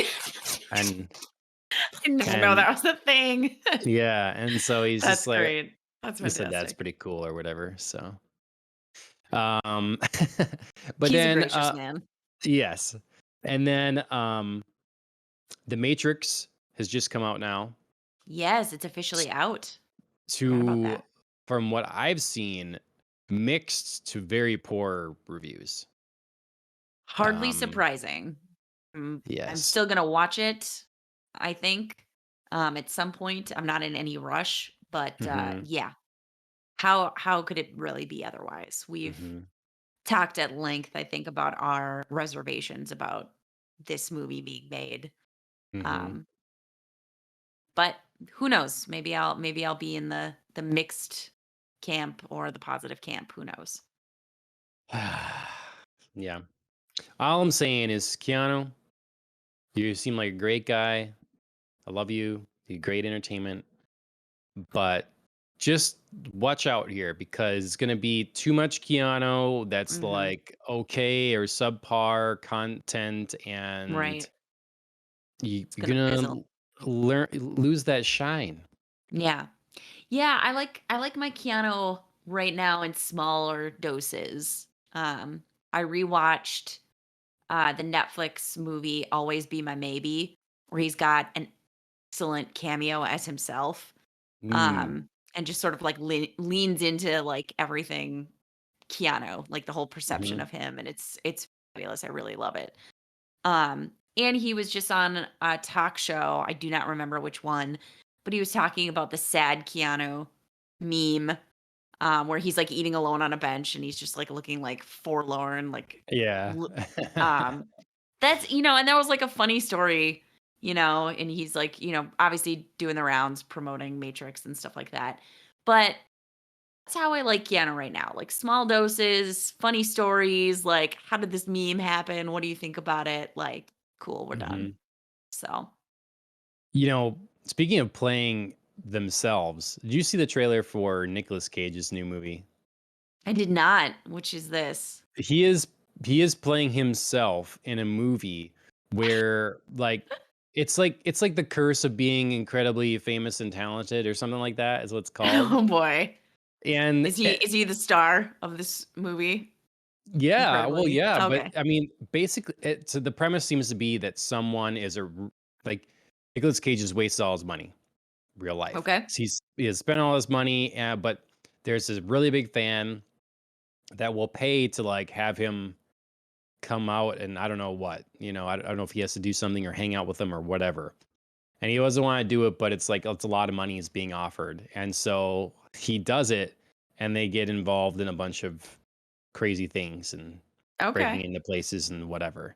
I didn't know and that was a thing. yeah, and so he's That's just like great. That's he said that's fantastic. pretty cool or whatever, so, um, but He's a then, gracious man. yes. And then, The Matrix has just come out now. Yes, it's officially out. Forgot about To that. From what I've seen, mixed to very poor reviews. Hardly Um, surprising. I'm yes. still gonna watch it, I think, at some point. I'm not in any rush, but, Mhm, yeah. How could it really be otherwise? We've mhm, talked at length, I think, about our reservations about this movie being made. mhm. Um, but who knows? Maybe I'll be in the mixed camp or the positive camp. Who knows? Yeah. All I'm saying is, Keanu, you seem like a great guy. I love you. You're great entertainment, but just watch out here because it's gonna be too much Keanu that's Mhm. like okay or subpar content, and Right. It's you're gonna gonna fizzle. lose that shine. Yeah. Yeah, I like my Keanu right now in smaller doses. I rewatched the Netflix movie Always Be My Maybe, where he's got an excellent cameo as himself. Mm, And just sort of like leans into like everything Keanu, like the whole perception mhm. of him, and it's fabulous. I really love it. And he was just on a talk show. I do not remember which one, but he was talking about the sad Keanu meme, where he's like eating alone on a bench and he's just like looking like forlorn, like, Yeah. l- um, that's and that was like a funny story, and he's like, obviously doing the rounds, promoting Matrix and stuff like that. But that's how I like Keanu right now. Like small doses, funny stories, like how did this meme happen? What do you think about it? Like, cool, we're done. Mhm. So You know, speaking of playing themselves, did you see the trailer for Nicolas Cage's new movie? I did not, which is this. He is he is playing himself in a movie where, like, it's like the curse of being incredibly famous and talented or something like that is what it's called. Oh boy. And Is he the star of this movie? yeah, well, Incredibly. yeah, but Okay. I mean, basically, so the premise seems to be that someone is like Nicolas Cage has wasted all his money, real life. Okay. So he has spent all his money, but there's this really big fan that will pay to like have him come out and I don't know what, I don't know if he has to do something or hang out with them or whatever. And he doesn't want to do it, but it's like it's a lot of money is being offered, and so he does it, and they get involved in a bunch of crazy things and breaking Okay. into places and whatever.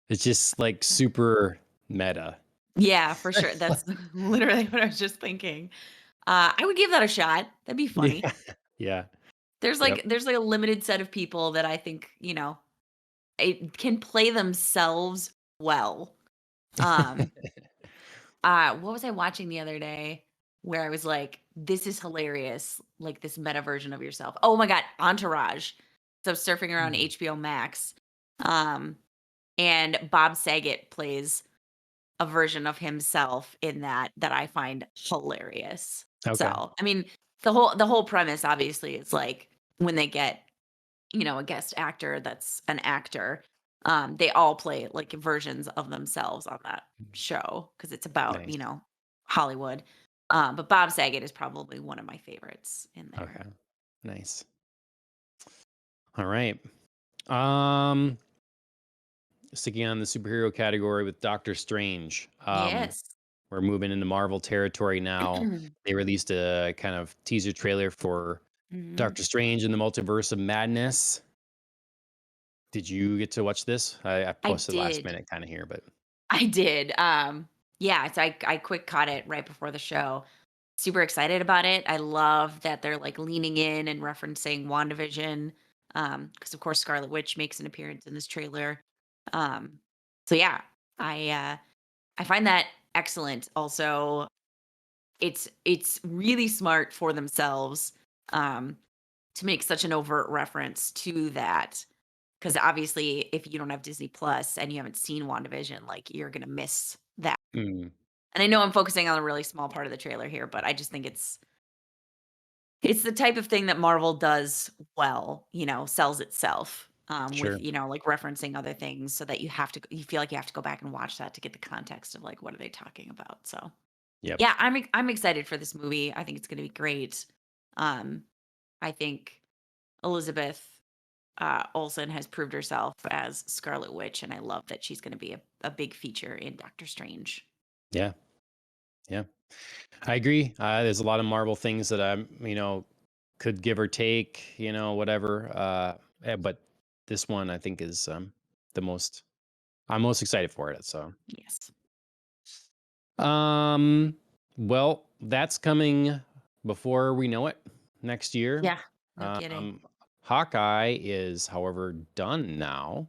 It's just like super meta. Yeah, for sure. That's literally what I was just thinking. I would give that a shot. That'd be funny. Yeah. Yeah. There's Yep. like there's like a limited set of people that I think, it can play themselves well. Um, what was I watching the other day where I was like, this is hilarious, like this meta version of yourself. Oh my god, Entourage. So surfing around Mm. HBO Max. Um, and Bob Saget plays a version of himself in that I find hilarious. Okay. So, I mean, the whole premise obviously is like when they get, a guest actor that's an actor, they all play like versions of themselves on that show because it's about, Nice. Hollywood. But Bob Saget is probably one of my favorites in there. Okay. Nice. All right. Um, Sticking on the superhero category with Doctor Strange. Yes. We're moving into Marvel territory now. They released a kind of teaser trailer for Mhm. Doctor Strange and the Multiverse of Madness. Did you get to watch this? I I posted last did. minute kind of here, but I did. Yeah, so I quick caught it right before the show. Super excited about it. I love that they're like leaning in and referencing WandaVision. Because of course Scarlet Witch makes an appearance in this trailer. Um, so yeah, I find that excellent. Also, it's really smart for themselves um to make such an overt reference to that. Because obviously, if you don't have Disney Plus and you haven't seen WandaVision, like you're gonna miss that. Mm, And I know I'm focusing on a really small part of the trailer here, but I just think it's the type of thing that Marvel does well, sells itself, with, sure. like referencing other things so that you feel like you have to go back and watch that to get the context of like what are they talking about. So Yep. yeah, I'm excited for this movie. I think it's gonna be great. Um, I think Elizabeth Olsen has proved herself as Scarlet Witch, and I love that she's going to be a big feature in Doctor Strange. Yeah. Yeah. I agree. There's a lot of Marvel things that I'm, could give or take, whatever. But this one I think is the most. I'm most excited for it. So, Yes. um, well, that's coming before we know it next year. Yeah. No kidding. Um, Hawkeye is, however, done now.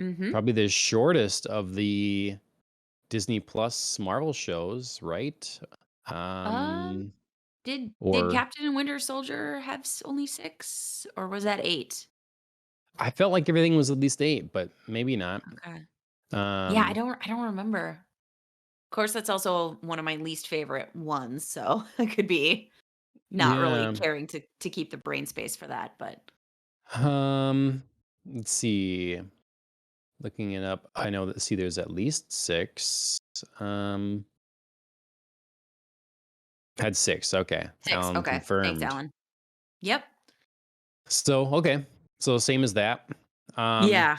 Mm-hmm. Probably the shortest of the Disney Plus Marvel shows, right? Uh, Um, did or Captain and Winter Soldier have only 6, or was that 8? I felt like everything was at least 8, but maybe not. Okay. Yeah, I Um, don't remember. Of course, that's also one of my least favorite ones, so I could be not really yeah. caring to keep the brain space for that, but Um, let's see. Looking it up, I know that there's at least 6. Um, had 6. Okay. 6. Alan Okay. Thanks, confirmed. Alan. Yep. So, okay. So same as that. Um, Yeah.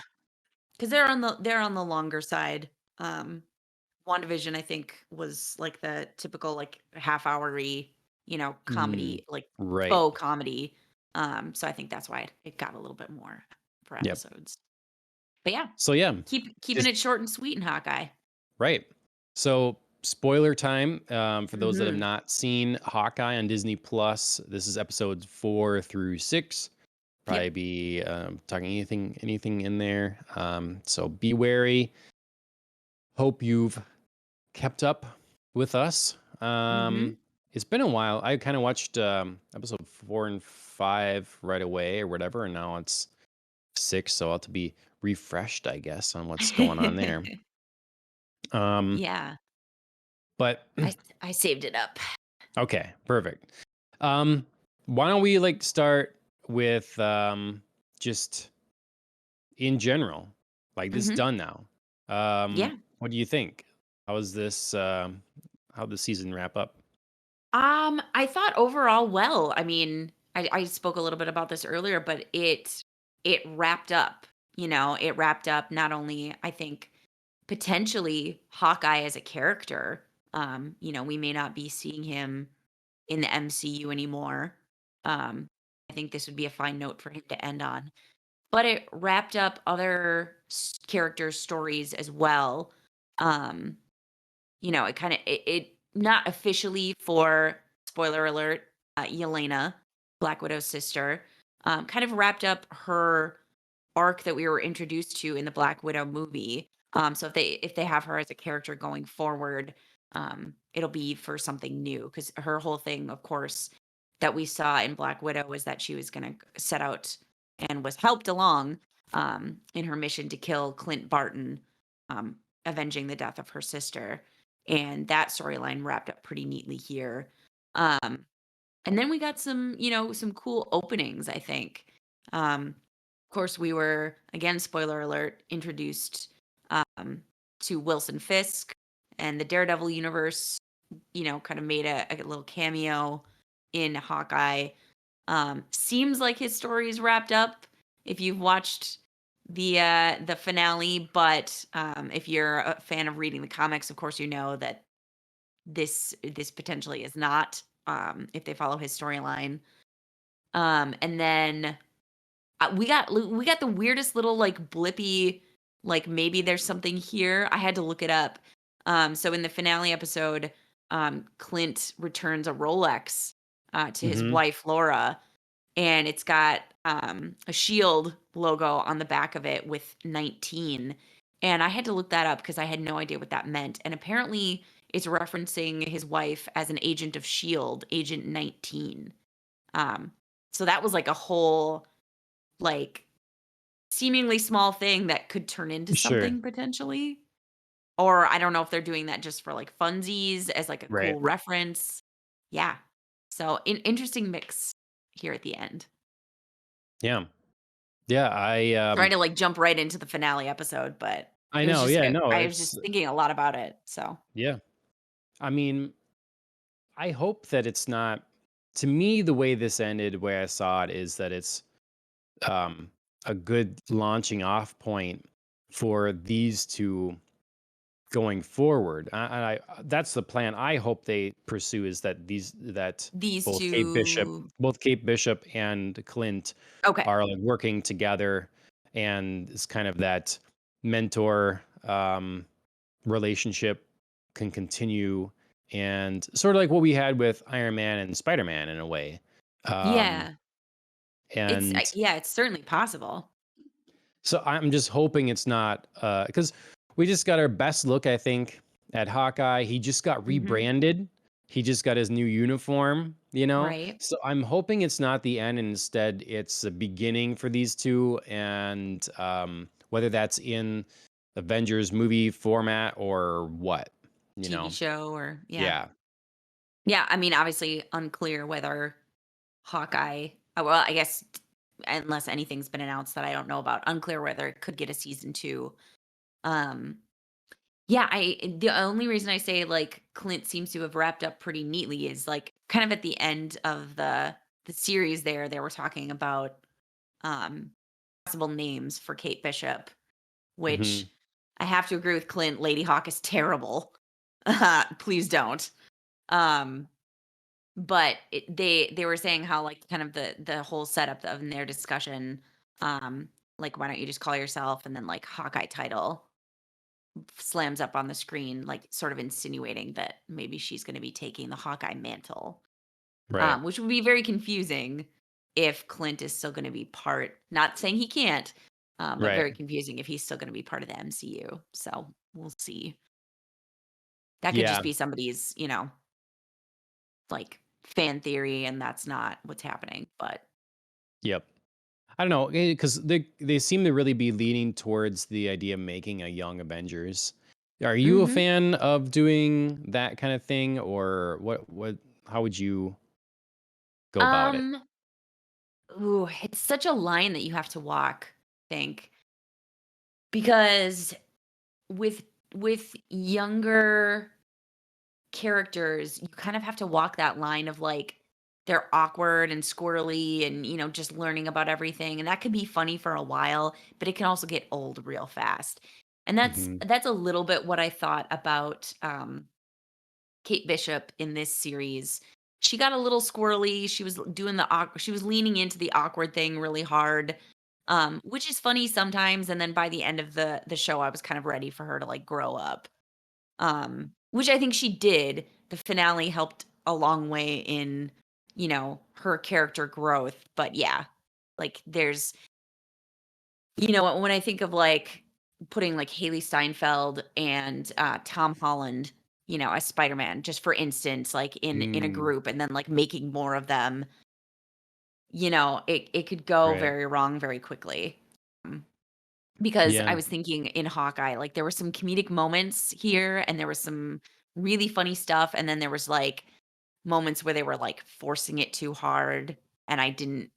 'Cause they're on the longer side. WandaVision, I think, was like the typical like half-hour-y, mm, comedy, like right. faux comedy. So I think that's why it got a little bit more for Yep. episodes. But yeah, So yeah, keeping just it short and sweet in Hawkeye. right. So, spoiler time for those that have Mhm. not seen Hawkeye on Disney Plus. This is episodes 4 through 6. Probably Yep. be talking anything in there. So be wary. Hope you've kept up with us. Mhm. It's been a while. I kind of watched episode 4 and 5 right away or whatever, and now it's 6. So I'll have to be refreshed, I guess, on what's going on there. Um, Yeah. but I saved it up. Okay, perfect. Um, why don't we like start with just in general, like this is Mhm. done now. Yeah. What do you think? How is this? How the season wrap up? I thought overall well. I mean, I spoke a little bit about this earlier, but it wrapped up. It wrapped up not only I think potentially Hawkeye as a character. We may not be seeing him in the MCU anymore. Um, I think this would be a fine note for him to end on. But it wrapped up other characters' stories as well. Um, it kind of it not officially for spoiler alert, Yelena, Black Widow's sister, kind of wrapped up her arc that we were introduced to in the Black Widow movie. So if they have her as a character going forward, it'll be for something new because her whole thing, of course, that we saw in Black Widow was that she was going to set out and was helped along in her mission to kill Clint Barton, um, avenging the death of her sister, and that storyline wrapped up pretty neatly here. Um, and then we got some cool openings, I think. Of course, we were, again, spoiler alert, introduced to Wilson Fisk and the Daredevil universe, kind of made a little cameo in Hawkeye. Seems like his story is wrapped up if you've watched the finale, but if you're a fan of reading the comics, of course, you know that this potentially is not, if they follow his storyline. And then we got the weirdest little like blippy like maybe there's something here. I had to look it up. So in the finale episode, Clint returns a Rolex to his Mhm. wife Laura, and it's got a shield logo on the back of it with 19. And I had to look that up because I had no idea what that meant. And apparently, it's referencing his wife as an agent of Shield, Agent 19. Um, so that was like a whole like seemingly small thing that could turn into Sure. something potentially. Or I don't know if they're doing that just for like funsies as like a Right. cool reference. Yeah. So interesting mix here at the end. Yeah. Yeah, Sorry to like jump right into the finale episode, but I it was know, just yeah, no, I was it's just thinking a lot about it. So yeah. I mean, I hope that it's not to me, the way this ended, the way I saw it is that it's, um, a good launching off point for these 2 going forward. That's the plan I hope they pursue is that these both Kate Bishop two. and Clint Okay. are, like, working together, and it's kind of that mentor, relationship can continue, and sort of like what we had with Iron Man and Spider-Man in a way. Um, Yeah. and Yeah, it's certainly possible. so I'm just hoping it's not because we just got our best look, I think, at Hawkeye. He just got Mhm. rebranded. He just got his new uniform, you know? Right. So I'm hoping it's not the end and instead it's a beginning for these 2 and whether that's in Avengers movie format or what, you TV know? show or yeah. Yeah. Yeah, I mean, obviously unclear whether Hawkeye well, I guess unless anything's been announced that I don't know about, unclear whether it could get a season 2. Um Yeah, the only reason I say, like, Clint seems to have wrapped up pretty neatly is, like, kind of at the end of the series there, they were talking about, um, possible names for Kate Bishop, which Mhm. I have to agree with Clint, Lady Hawk is terrible. Please don't. Um, but they were saying how, like, kind of the whole setup of in their discussion, like, "Why don't you just call yourself?" And then, like, Hawkeye title slams up on the screen, like, sort of insinuating that maybe she's gonna be taking the Hawkeye mantle, Right. which would be very confusing if Clint is still gonna be part not saying he can't, but Right. very confusing if he's still gonna be part of the MCU, so we'll see. That could just Yeah. be somebody's, like, fan theory, and that's not what's happening, but Yep. I don't know, because they seem to really be leaning towards the idea of making a young Avengers. Are you a Mhm. fan of doing that kind of thing, or what how would you go about it? Um, ooh, it's such a line that you have to walk, I think, because with younger characters, you kind of have to walk that line of like they're awkward and squirrely and just learning about everything and that can be funny for a while, but it can also get old real fast. And that's Mhm. that's a little bit what I thought about Kate Bishop in this series. She got a little squirrely. She was doing she was leaning into the awkward thing really hard. Which is funny sometimes and then by the end of the show I was kind of ready for her to like grow up, which I think she did. The finale helped a long way in, her character growth. But yeah, like when I think of like putting like Haley Steinfeld and Tom Holland, as Spider-Man, just for instance, like in a Mm, group and then like making more of them, it could go right. very wrong very quickly. Mm. Because I Yeah. was thinking in Hawkeye, like, there were some comedic moments here, and there was some really funny stuff, and then there was, like, moments where they were, like, forcing it too hard, and I didn't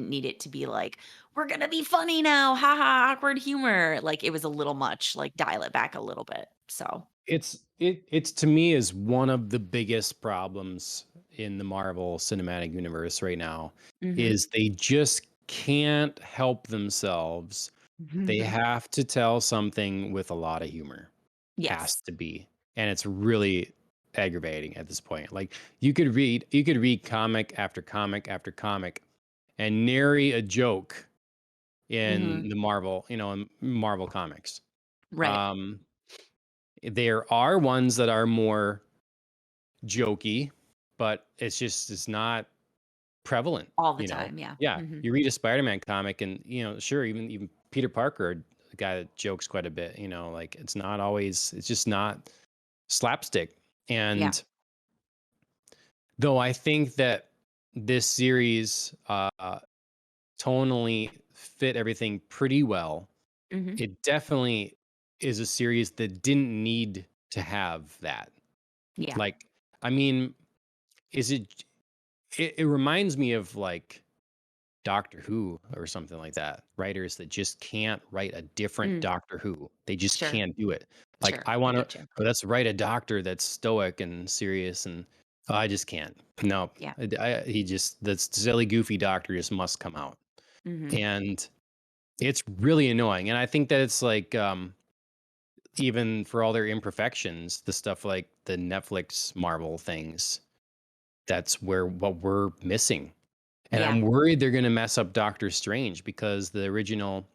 need it to be like, "We're gonna be funny now, ha ha, awkward humor." Like, it was a little much, like, dial it back a little bit, so It's to me is one of the biggest problems in the Marvel Cinematic Universe right now Mhm. is they just can't help themselves. They have to tell something with a lot of humor. Has Yes. to be. And it's really aggravating at this point. Like you could read comic after comic after comic and nary a joke in Mhm. the Marvel, in Marvel comics. Right. Um, there are ones that are more jokey, but it's not prevalent, All the you know? time. Yeah. Yeah, Hmm. you read a Spider-Man comic and, sure, even Peter Parker, a guy that jokes quite a bit, like it's just not slapstick. Yeah. And though I think that this series tonally fit everything pretty well, Hmm. it definitely is a series that didn't need to have that. Yeah. Like, I mean, is it reminds me of like Doctor Who or something like that. Writers that just can't write a different Mm, Doctor Who. They just sure. can't do it. Like Sure. I I want to, get you. let's write a doctor that's stoic and serious, and I just can't. No, Yeah. he just that silly goofy doctor just must come out, Hmm. and it's really annoying. And I think that it's like even for all their imperfections, the stuff like the Netflix Marvel things, that's where what we're missing. And Yeah. I'm worried they're gonna mess up Doctor Strange because the original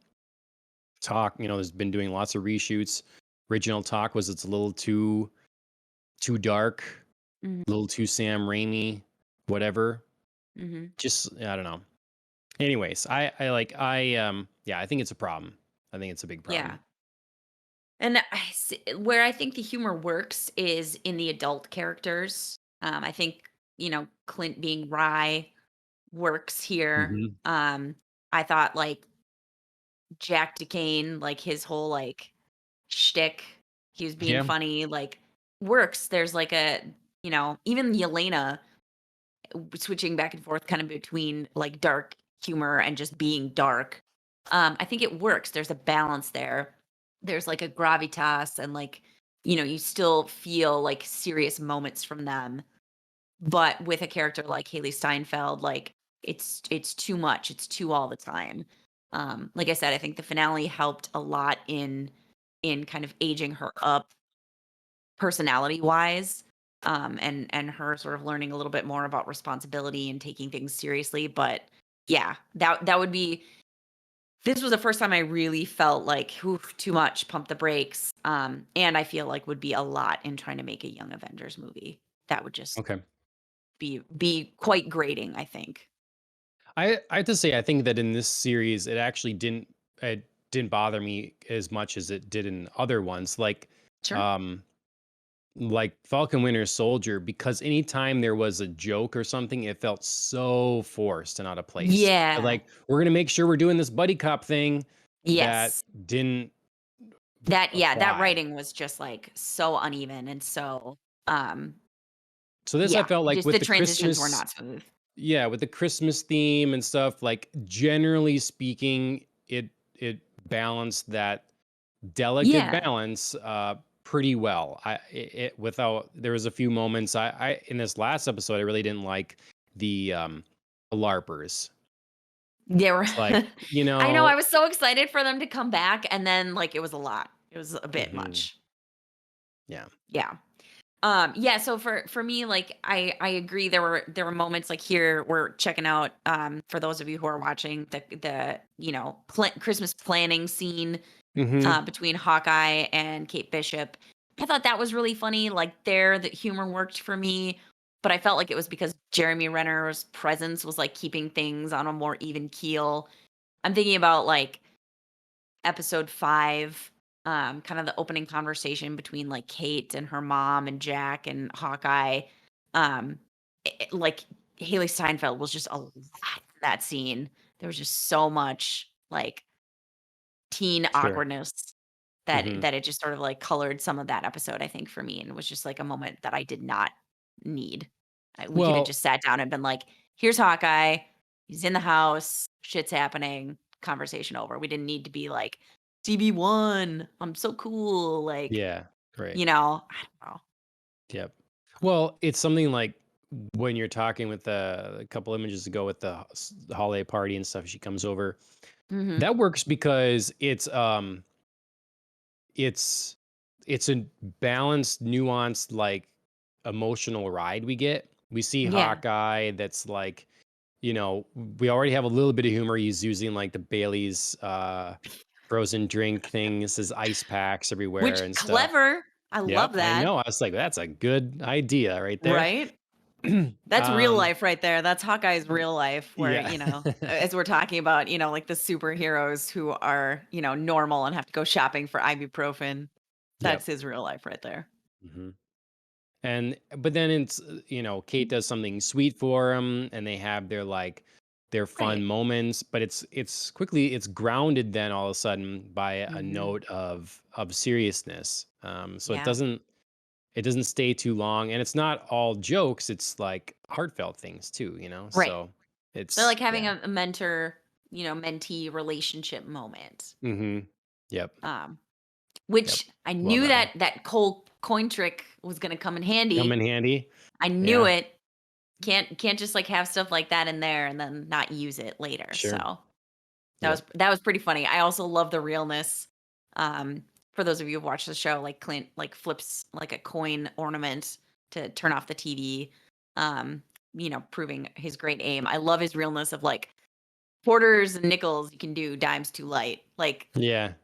talk, there's been doing lots of reshoots. Original talk was it's a little too dark, Hmm. a little too Sam Raimi, whatever. Hmm. Just I don't know. Anyways, yeah, I think it's a problem. I think it's a big Yeah. problem. And where I think the humor works is in the adult characters. I think, Clint being Rye works here. Hmm. I thought like Jack DeCane, like his whole like shtick, he was being Yeah. funny, like works. There's like even Yelena switching back and forth kind of between like dark humor and just being dark. I think it works. There's a balance there. There's like a gravitas and like, you still feel like serious moments from them. But with a character like Haley Steinfeld, like it's too much. It's too all the time. Like I said, I think the finale helped a lot in kind of aging her up personality wise, and her sort of learning a little bit more about responsibility and taking things seriously. But yeah, that would be this was the first time I really felt like, "Oof, too much, pump the brakes." And I feel like would be a lot in trying to make a Young Avengers movie. That would just Okay. be quite grating, I think. I have to say I think that in this series it didn't bother me as much as it did in other ones. Sure. Um like Falcon Winter Soldier, because anytime there was a joke or something, it felt so forced and out of place. Yeah. Like, we're gonna make sure we're doing this buddy cop thing that Yes. didn't That apply. writing was just like so uneven and so um So this I yeah, felt like just with the the transitions were Christmas, not smooth. yeah, with the Christmas theme and stuff, like generally speaking, it balanced that delicate Yeah. balance pretty well. Without there was a few moments I in this last episode I really didn't like the larpers. They were It's like, I know, I was so excited for them to come back, and then, like, it was a lot. It was a bit mhm, much. yeah. Yeah. Yeah, so for me, like, I agree there were moments, like, here we're checking out, for those of you who are watching the Christmas planning scene, Mhm. between Hawkeye and Kate Bishop. I thought that was really funny, like, there, the humor worked for me, but I felt like it was because Jeremy Renner's presence was, like, keeping things on a more even keel. I'm thinking about, like, episode 5, kind of the opening conversation between, like, Kate and her mom and Jack and Hawkeye. Like, Haley Steinfeld was just a lot in that scene. There was just so much, like, teen Sure. awkwardness that Mhm. that it just sort of, like, colored some of that episode, I think, for me, and it was just, like, a moment that I did not need. We could have Well, just sat down and been like, "Here's Hawkeye. He's in the house. Shit's happening. Conversation over." We didn't need to be like, "CB1, I'm so cool." Like, yeah, right. I don't know. Yep. Well, it's something like when you're talking with a couple images ago with the holiday party and stuff, she comes over. Mhm. That works because it's it's a balanced, nuanced, like emotional ride we get. We see Yeah. Hawkeye that's like, we already have a little bit of humor. He's using like the Bailey's frozen drink things, his ice packs everywhere Which and stuff. clever. I Yep, love I that. know. I was like, that's a good idea right there. Right? That's real um, life right there. That's Hawkeye's real life where, yeah, as we're talking about, like the superheroes who are, normal and have to go shopping for ibuprofen. yep. That's his real life right there. hmm And but then it's Kate does something sweet for him, and they have their fun Right. moments. But it's grounded then all of a sudden by a Mhm. note of seriousness. So Yeah. it doesn't stay too long, and it's not all jokes. It's like heartfelt things too. Right. So They're it's like having yeah. a mentor, mentee relationship moment. Mm-hmm. Yep. Um, Yep. which I Love knew that one. that coin trick was going to come in Come in handy. handy. I knew Yeah. it. Can't just like have stuff like that in there and then not use it later. Sure. So Yep. that was pretty funny. I also love the realness. For those of you who've watched the show, like Clint like flips like a coin ornament to turn off the TV. Um, proving his great aim. I love his realness of like quarters and nickels you can do, dimes too light. Like Yeah.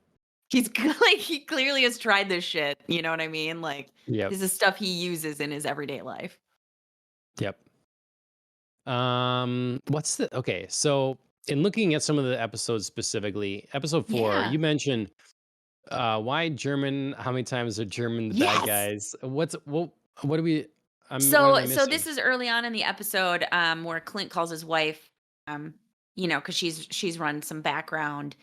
like he clearly has tried this shit. You know what I mean? Like Yep. this is stuff he uses in his everyday life. Yep. What's the okay? So, in looking at some of the episodes specifically, episode 4, Yeah. you mentioned why German. How many times are German the bad Yes. guys? What do we? What am So I this missing? is early on in the episode where Clint calls his wife cuz she's run some background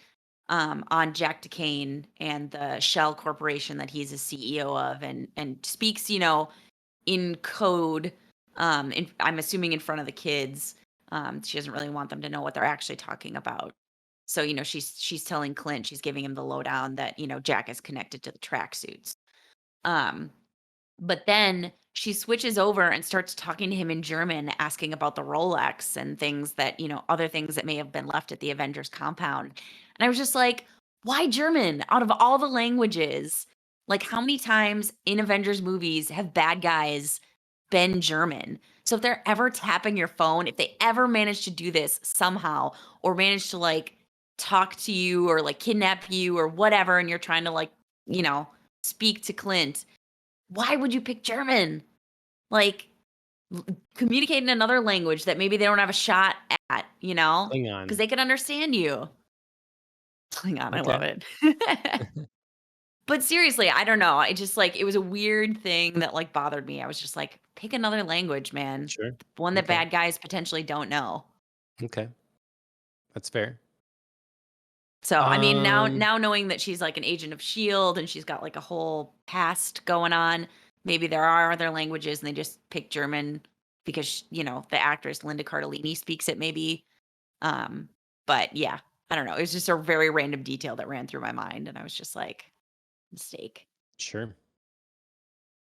on Jack DeCane and the Shell Corporation that he's a CEO of and speaks, in code I'm assuming in front of the kids. She doesn't really want them to know what they're actually talking about. So, she's telling Clint, she's giving him the lowdown that, Jack is connected to the tracksuits. Um but then she switches over and starts talking to him in German, asking about the Rolex and things that, other things that may have been left at the Avengers compound. And I was just like, why German? Out of all the languages, like how many times in Avengers movies have bad guys been German? So if they're ever tapping your phone, if they ever manage to do this somehow or manage to like talk to you or like kidnap you or whatever, and you're trying to like, you know, speak to Clint, why would you pick German? Like, communicate in another language that maybe they don't have a shot at, because Klingon. they can understand you. Hang on, I love Okay. it. But seriously, I don't know. I just like it was a weird thing that like bothered me. I was just like, pick another language, man. Sure. One that Okay. bad guys potentially don't know. Okay. That's fair. So, I mean, Um. now knowing that she's like an agent of Shield and she's got like a whole past going on, maybe there are other languages and they just pick German because, the actress Linda Cardellini speaks it maybe. Um, but yeah, I don't know. It was just a very random detail that ran through my mind and I was just like, mistake. Sure.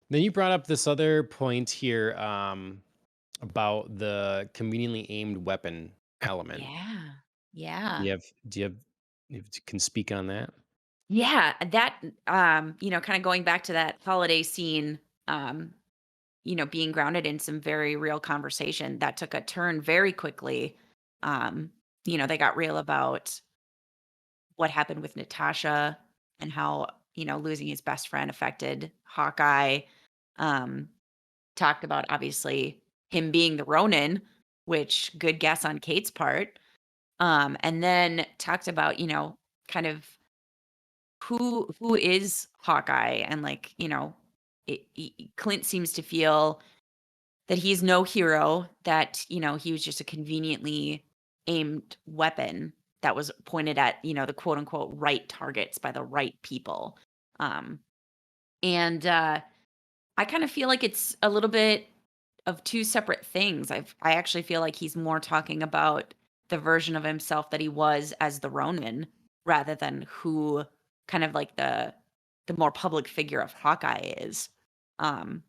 Then you brought up this other point here about the conveniently aimed weapon element. Yeah. Do Yeah. you have do you have if you can speak on that? Yeah, that kind of going back to that holiday scene, um, being grounded in some very real conversation that took a turn very quickly. Um, they got real about what happened with Natasha and how, losing his best friend affected Hawkeye. Um, talked about obviously him being the Ronin, which good guess on Kate's part. And then talked about, kind of who is Hawkeye and like, Clint seems to feel that he's no hero, that, he was just a conveniently aimed weapon that was pointed at, the quote unquote right targets by the right people. Um, and I kind of feel like it's a little bit of two separate things. I actually feel like he's more talking about the version of himself that he was as the Ronin rather than who kind of like the more public figure of Hawkeye is. Um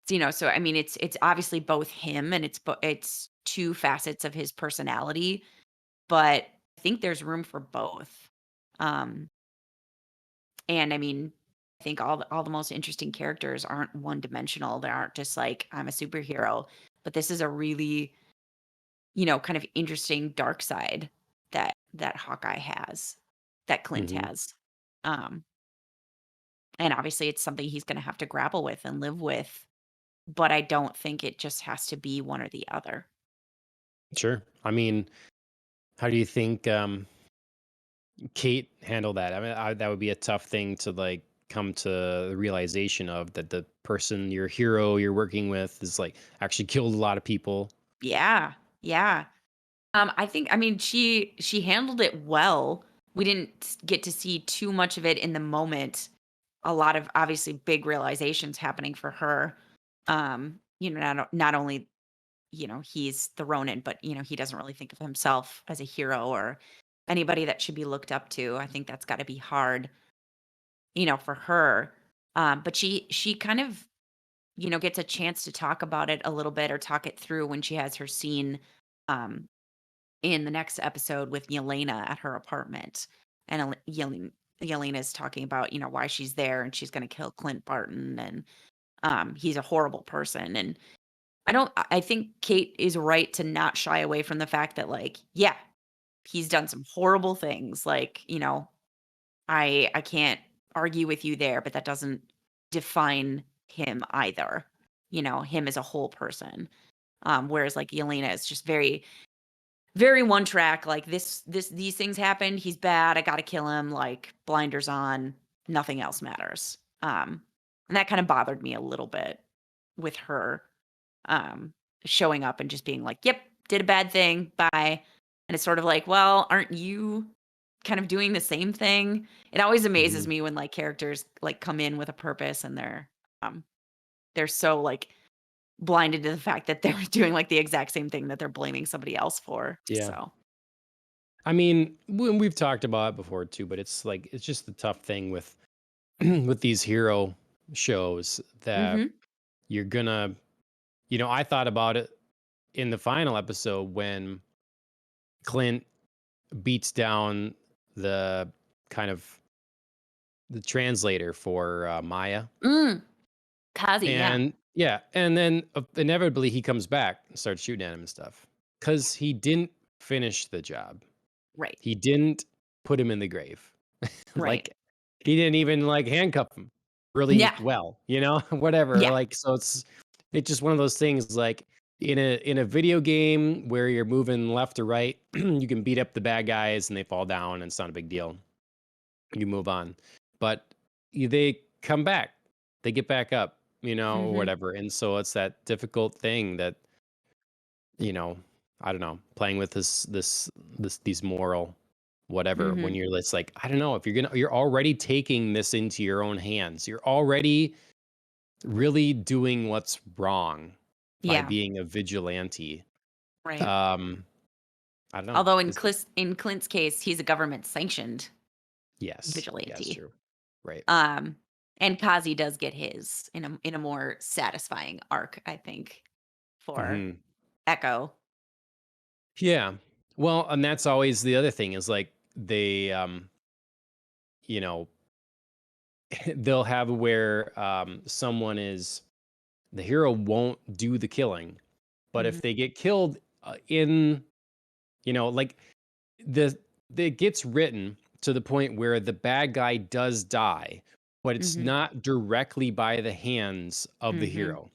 so I mean it's obviously both him and it's two facets of his personality, but I think there's room for both. Um and I mean I think all the most interesting characters aren't one dimensional. They aren't just like I'm a superhero, but this is a really, kind of interesting dark side that Hawkeye has. that Clint Hmm. has. Um, and obviously it's something he's gonna have to grapple with and live with, but I don't think it just has to be one or the other. Sure. I mean, how do you think Kate handled that? I mean, that would be a tough thing to like come to the realization of, that the person, your hero you're working with, is like actually killed a lot of people. Yeah, yeah. I mean, she handled it well. We didn't get to see too much of it in the moment. A lot of obviously big realizations happening for her. Not only, he's the Ronin, but he doesn't really think of himself as a hero or anybody that should be looked up to. I think that's got to be hard, for her. But she kind of, gets a chance to talk about it a little bit or talk it through when she has her scene um in the next episode with Yelena at her apartment. And Yelena's talking about, why she's there and she's going to kill Clint Barton and he's a horrible person. And I think Kate is right to not shy away from the fact that, like, yeah, he's done some horrible things. Like, I can't argue with you there, but that doesn't define him either. Him as a whole person. Whereas like Yelena is just very, very one track, like these things happened, he's bad, I gotta kill him, like, blinders on, nothing else matters. And that kind of bothered me a little bit with her, um, showing up and just being like, "Yep, did a bad thing, bye." And it's sort of like, "Well, aren't you kind of doing the same thing?" It always amazes Hmm. me when, like, characters, like, come in with a purpose and they're so, like, blinded to the fact that they're doing, like, the exact same thing that they're blaming somebody else for, Yeah. so. I mean, when we've talked about it before too, but it's like, it's just the tough thing with with these hero shows, that Mhm. you're gonna, I thought about it in the final episode when Clint beats down the kind of the translator for Maya. Mm, Kazi, yeah. And yeah, and then inevitably he comes back and starts shooting at him and stuff, Yeah, because he didn't finish the job. right, He didn't put him in the grave. right. Like, he didn't even like handcuff him really Yeah, well, whatever. yeah, Like, so it's just one of those things, like, in a video game where you're moving left or right, you can beat up the bad guys and they fall down and it's not a big deal. You move on. But they come back. They get back up, or mhm, whatever. And so it's that difficult thing that, you know, I don't know, playing with these moral whatever, when mhm. you're, it's like, I don't know, if you're already taking this into your own hands. You're already really doing what's wrong by Yeah, being a vigilante. right. Um, I don't know. Although Is it? In Clint's case, he's a government sanctioned Yes. Yeah, it's vigilante. true. Right. Um, and Kazi does get his in a more satisfying arc, I think, for Hmm. Echo. Yeah. Well, and that's always the other thing, is like, they you know, they'll have where someone is, the hero won't do the killing, but Mhm, if they get killed in, like, the it gets written to the point where the bad guy does die, but it's mhm, not directly by the hands of the mhm, hero.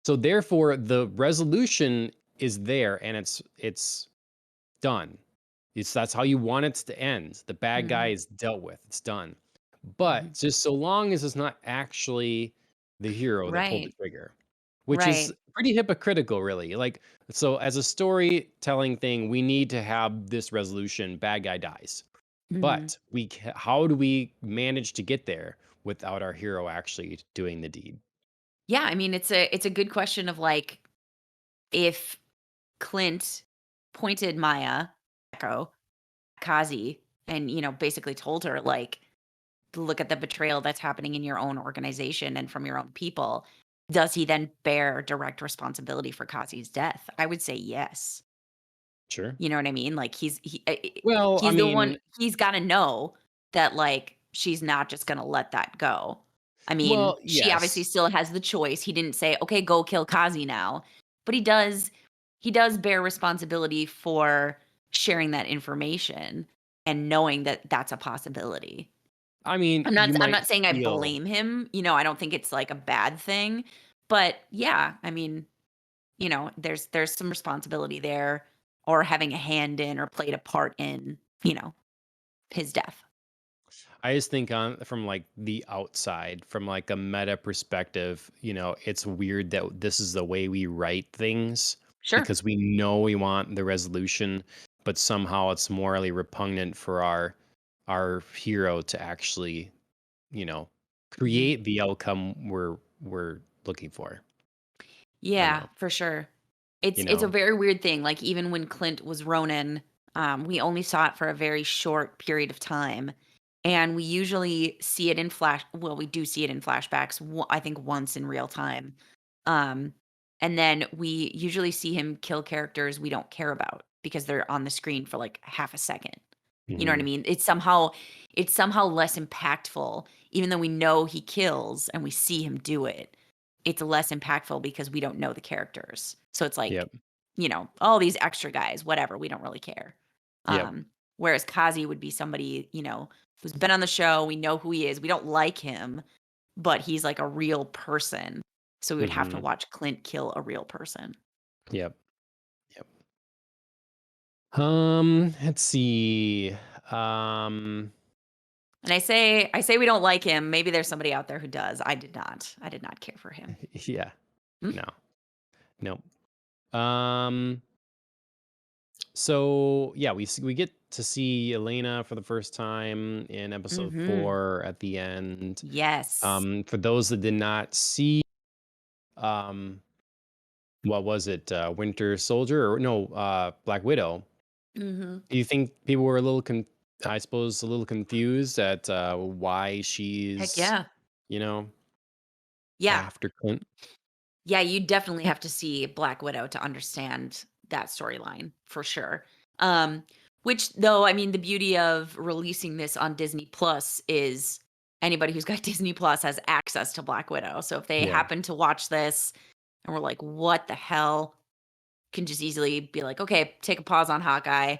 So therefore the resolution is there, and it's done. That's how you want it to end. The bad guy mhm, is dealt with. It's done. mhm. But just so long as it's not actually the hero that pulled the Right, trigger, which is right. pretty hypocritical, really. Like, so as a storytelling thing, we need to have this resolution: bad guy dies. Mhm. But how do we manage to get there without our hero actually doing the deed? Yeah, I mean, it's a good question of, like, if Clint pointed Maya, Echo, Kazi, and, basically told her, like, "Look at the betrayal that's happening in your own organization and from your own people." Does he then bear direct responsibility for Kazi's death? I would say yes. Sure. You know what I mean? Like, Well, I he's the one mean, he's gotta know that, like, she's not just gonna let that go. I mean, well, she obviously yes, still has the choice. He didn't say, "Okay, go kill Kazi now." But he does bear responsibility for sharing that information and knowing that that's a possibility. I mean, I'm not you I'm might not saying I feel blame him, I don't think it's like a bad thing, but yeah, I mean, there's some responsibility there or having a hand in or played a part in, his death. I just think on from like the outside, from like a meta perspective, it's weird that this is the way we write things Sure. because we know we want the resolution, but somehow it's morally repugnant for our hero to actually, you know, Mhm. create the outcome we're looking for. I don't Yeah, know, for sure. you It's a know. very weird thing, like, even when Clint was Ronin, we only saw it for a very short period of time, and we usually see it in we do see it in flashbacks, I think once in real time, um, and then we usually see him kill characters we don't care about because they're on the screen for, like, half a second. You know what I Hmm. mean? It's somehow less impactful, even though we know he kills and we see him do it. It's less impactful because we don't know the characters. So it's like, Yep. all these extra guys, whatever, we don't really care. Yep. Um, Whereas Kazi would be somebody, who's been on the show, we know who he is, we don't like him, but he's like a real person. So we would have to Hmm. watch Clint kill a real person. Yep. Yep. Let's see. Um, And I say we don't like him. Maybe there's somebody out there who does. I did not. I did not care for him. yeah. Mm, No. No. Um, so yeah, we get to see Elena for the first time in episode mhm. 4 at the end. Yes. For those that did not see, um, what was it? Winter Soldier or no, Black Widow. Mhm. Do you think people were a little I suppose a little confused at why Heck she's, yeah. you know, Yeah. after Clint? Yeah, you definitely have to see Black Widow to understand that storyline for sure. Which though, I mean, the beauty of releasing this on Disney Plus is anybody who's got Disney Plus has access to Black Widow. So if they Yeah. happen to watch this and we're like, what the hell? Can just easily be like, okay, take a pause on Hawkeye,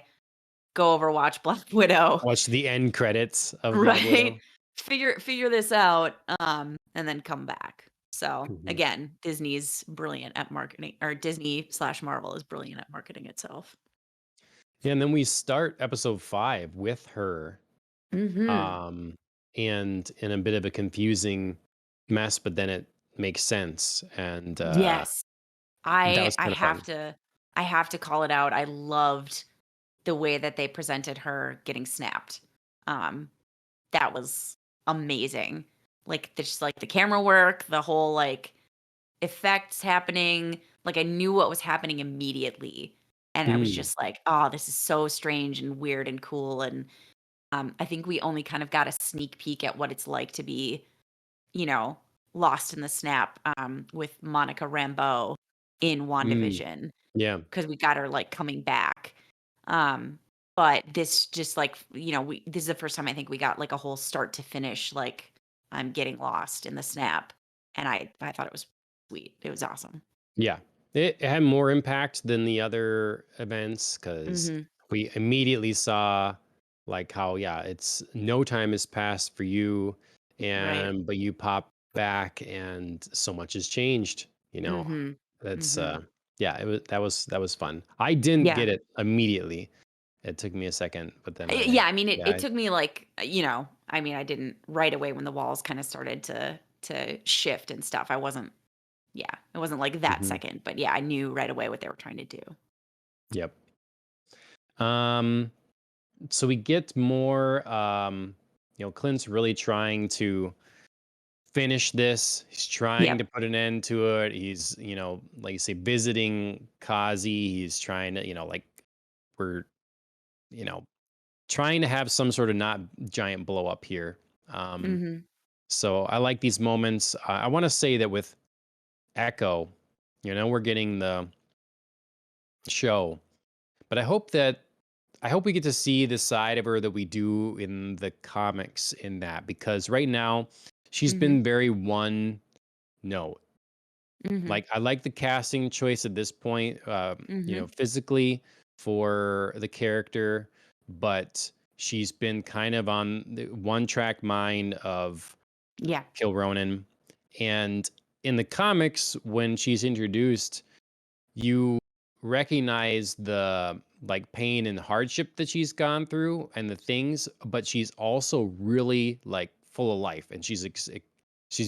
go over watch Black Widow, Watch the end credits of Black right? Widow. Figure this out, and then come back. So Mhm. again, Disney's brilliant at marketing, or Disney/Marvel is brilliant at marketing itself. Yeah, and then we start episode 5 with her, Mhm. um, and in a bit of a confusing mess, but then it makes sense, and Yes. that I was I kind of have fun. to I have to call it out. I loved the way that they presented her getting snapped. Um, that was amazing. Like, just like the camera work, the whole like effects happening, like, I knew what was happening immediately, and I was Mm, just like, "Oh, this is so strange and weird and cool," and, I think we only kind of got a sneak peek at what it's like to be, you know, lost in the snap, with Monica Rambeau in mm, WandaVision yeah, because we got her, like, coming back, um, but this just, like, this is the first time I think we got, like, a whole start to finish, like, I'm getting lost in the snap, and I thought it was sweet. It was awesome. yeah. It had more impact than the other events because Mhm. we immediately saw like how yeah, it's no time has passed for you, Right. and but you pop back and so much has changed. Mhm. That's Mhm. yeah, that was fun. I didn't Yeah. get it immediately. It took me a second, but then Yeah, I mean, yeah, it took me, like, I mean, I didn't right away when the walls kinda started to shift and stuff. Yeah, it wasn't like that mhm, second, but yeah, I knew right away what they were trying to do. yep. Um, so we get more. Clint's really trying to finish this. He's trying Yep. to put an end to it. He's, like you say, visiting Kazi. He's trying to, like we're, you know, trying to have some sort of not giant blow up here. Um, Mhm. so I like these moments. I want to say that with Echo, we're getting the show, but I hope we get to see the side of her that we do in the comics in that because right now she's Mhm. been very one note. Mhm. Like, I like the casting choice at this point, Mhm. physically for the character, but she's been kind of on the one track mind of Yeah. kill Ronan. And in the comics, when she's introduced, you recognize the like pain and hardship that she's gone through and the things, but she's also really like full of life, and she's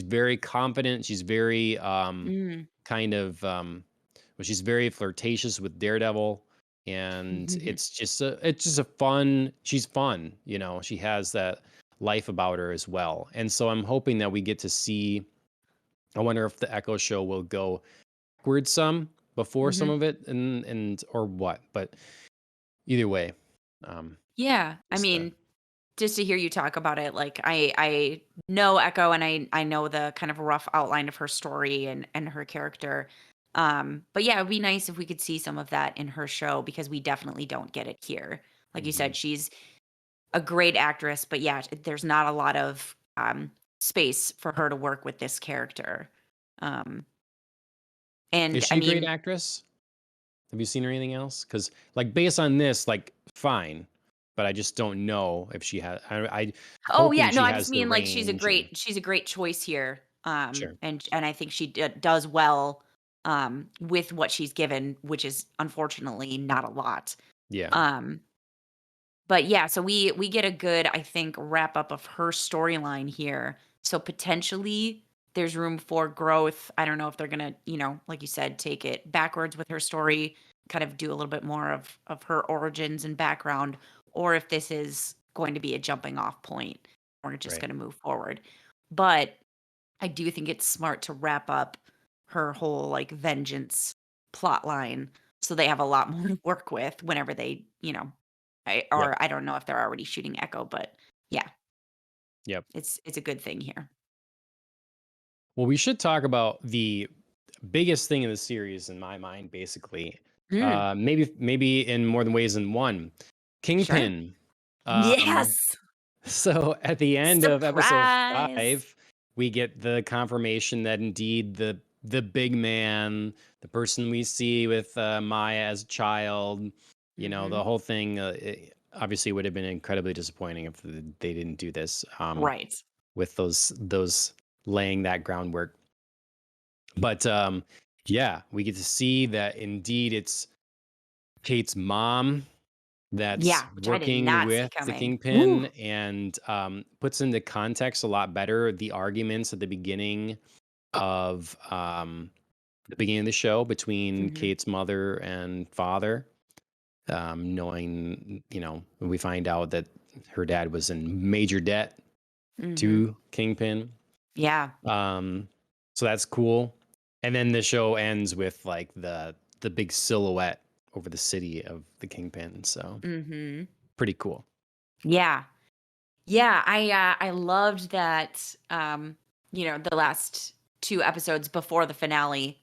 very confident. She's very Mm. kind of well, she's very flirtatious with Daredevil, and it's just a fun. She's fun, you know. She has that life about her as well, and so I'm hoping that we get to see. I wonder if the Echo Show will go backwards some before some Mhm. of it, and or what. But either way, um, Yeah, I just mean, just to hear you talk about it, like I know Echo and I know the kind of rough outline of her story and her character. But yeah, it'd be nice if we could see some of that in her show because we definitely don't get it here. Like you mhm. said, she's a great actress, but yeah, there's not a lot of space for her to work with this character. Um, and Is I she a great mean, actress? Have you seen her anything else? Because like based on this, like fine, but I just don't know if she has. I oh hoping yeah, no, she I just has the mean like range and she's a great choice here. sure, And I think she does well with what she's given, which is unfortunately not a lot. yeah, Um but yeah, so we get a good, I think, wrap up of her storyline here. So potentially there's room for growth. I don't know if they're gonna, like you said, take it backwards with her story, kind of do a little bit more of her origins and background, or if this is going to be a jumping off point. We're just right, gonna move forward. But I do think it's smart to wrap up her whole like vengeance plot line so they have a lot more to work with whenever they, yep, I don't know if they're already shooting Echo, but yeah, yep. it's a good thing here. Well, we should talk about the biggest thing in the series in my mind, basically. Mm, Maybe in more than ways than one. sure. Kingpin. Um, Yes. so at the end of episode Surprise. 5, we get the confirmation that indeed the big man, the person we see with Maya as a child, you know, the Mhm. whole thing it obviously would have been incredibly disappointing if they didn't do this Right. with those laying that groundwork. But yeah, we get to see that indeed it's Kate's mom that's Yeah, which I did working not see with the coming. Kingpin Woo. and puts into context a lot better the arguments at the beginning of the show between Mhm. Kate's mother and father. Knowing, you know, we find out that her dad was in major debt Mhm. to Kingpin. Yeah. Um, so that's cool. And then the show ends with like the big silhouette over the city of the Kingpin. So Mhm. pretty cool. Yeah. Yeah, I loved that, the last 2 episodes before the finale,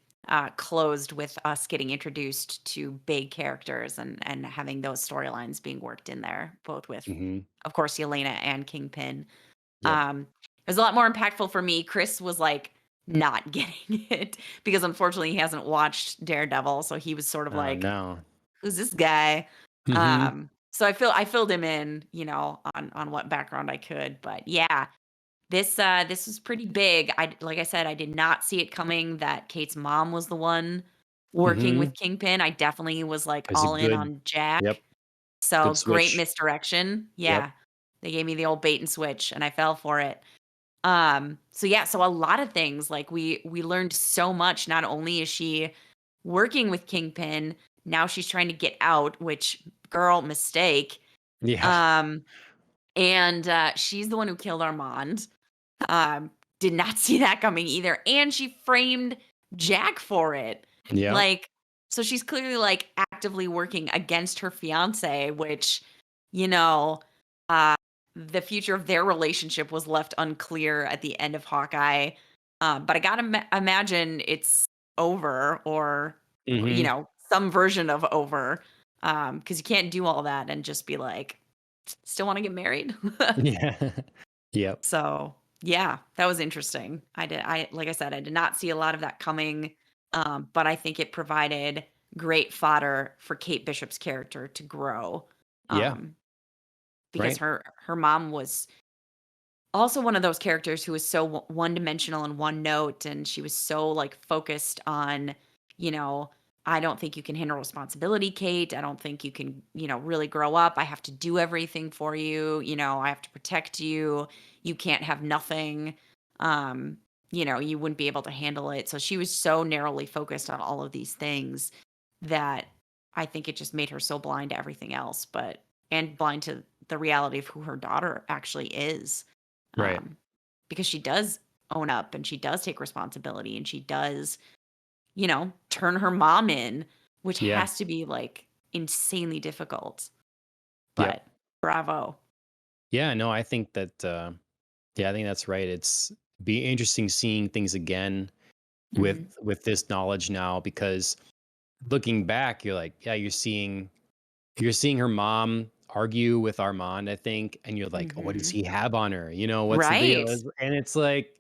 closed with us getting introduced to big characters and having those storylines being worked in there, both with, Hmm. of course, Yelena and Kingpin. Yep. It was a lot more impactful for me. Chris was, like, not getting it because, unfortunately, he hasn't watched Daredevil, so he was sort of Oh like, no. "Who's this guy?" Hmm. So I filled him in, on what background I could, but yeah, this was pretty big. Like I said, I did not see it coming that Kate's mom was the one working Hmm. with Kingpin. I definitely was, like, It's a all in good. on Jack. Yep. So, Good great switch. misdirection. Yep. Yeah. They gave me the old bait and switch, and I fell for it. So yeah, so a lot of things, like, we learned so much. Not only is she working with Kingpin, now she's trying to get out, which girl, mistake. Yeah. Um, and, she's the one who killed Armand. Um, did not see that coming either, and she framed Jack for it. Yep. Like, so she's clearly, like, actively working against her fiancé, which, you know, uh, the future of their relationship was left unclear at the end of Hawkeye. But I gotta imagine it's over or, Hmm. some version of over, because you can't do all that and just be like, "Still wanna get married?" Yeah. Yep. So, yeah, that was interesting. Like I said, I did not see a lot of that coming, but I think it provided great fodder for Kate Bishop's character to grow. Yeah. Um, because Right. her mom was also one of those characters who was so one-dimensional and one note, and she was so, like, focused on, you know, "I don't think you can handle responsibility, Kate. I don't think you can, really grow up. I have to do everything for you, I have to protect you. You can't have nothing. Um, you wouldn't be able to handle it." So she was so narrowly focused on all of these things that I think it just made her so blind to everything else, and blind to the reality of who her daughter actually is. Right. um, because she does own up and she does take responsibility and she does, turn her mom in, which Yeah. has to be like insanely difficult. Yep. But bravo. Yeah. No, I think that. Yeah, I think that's right. It's be interesting seeing things again with Hmm. this knowledge now, because looking back, you're like, yeah, you're seeing her mom argue with Armand, I think, and you're like, oh, what does Hmm. he have on her? What's the deal? Right. And it's like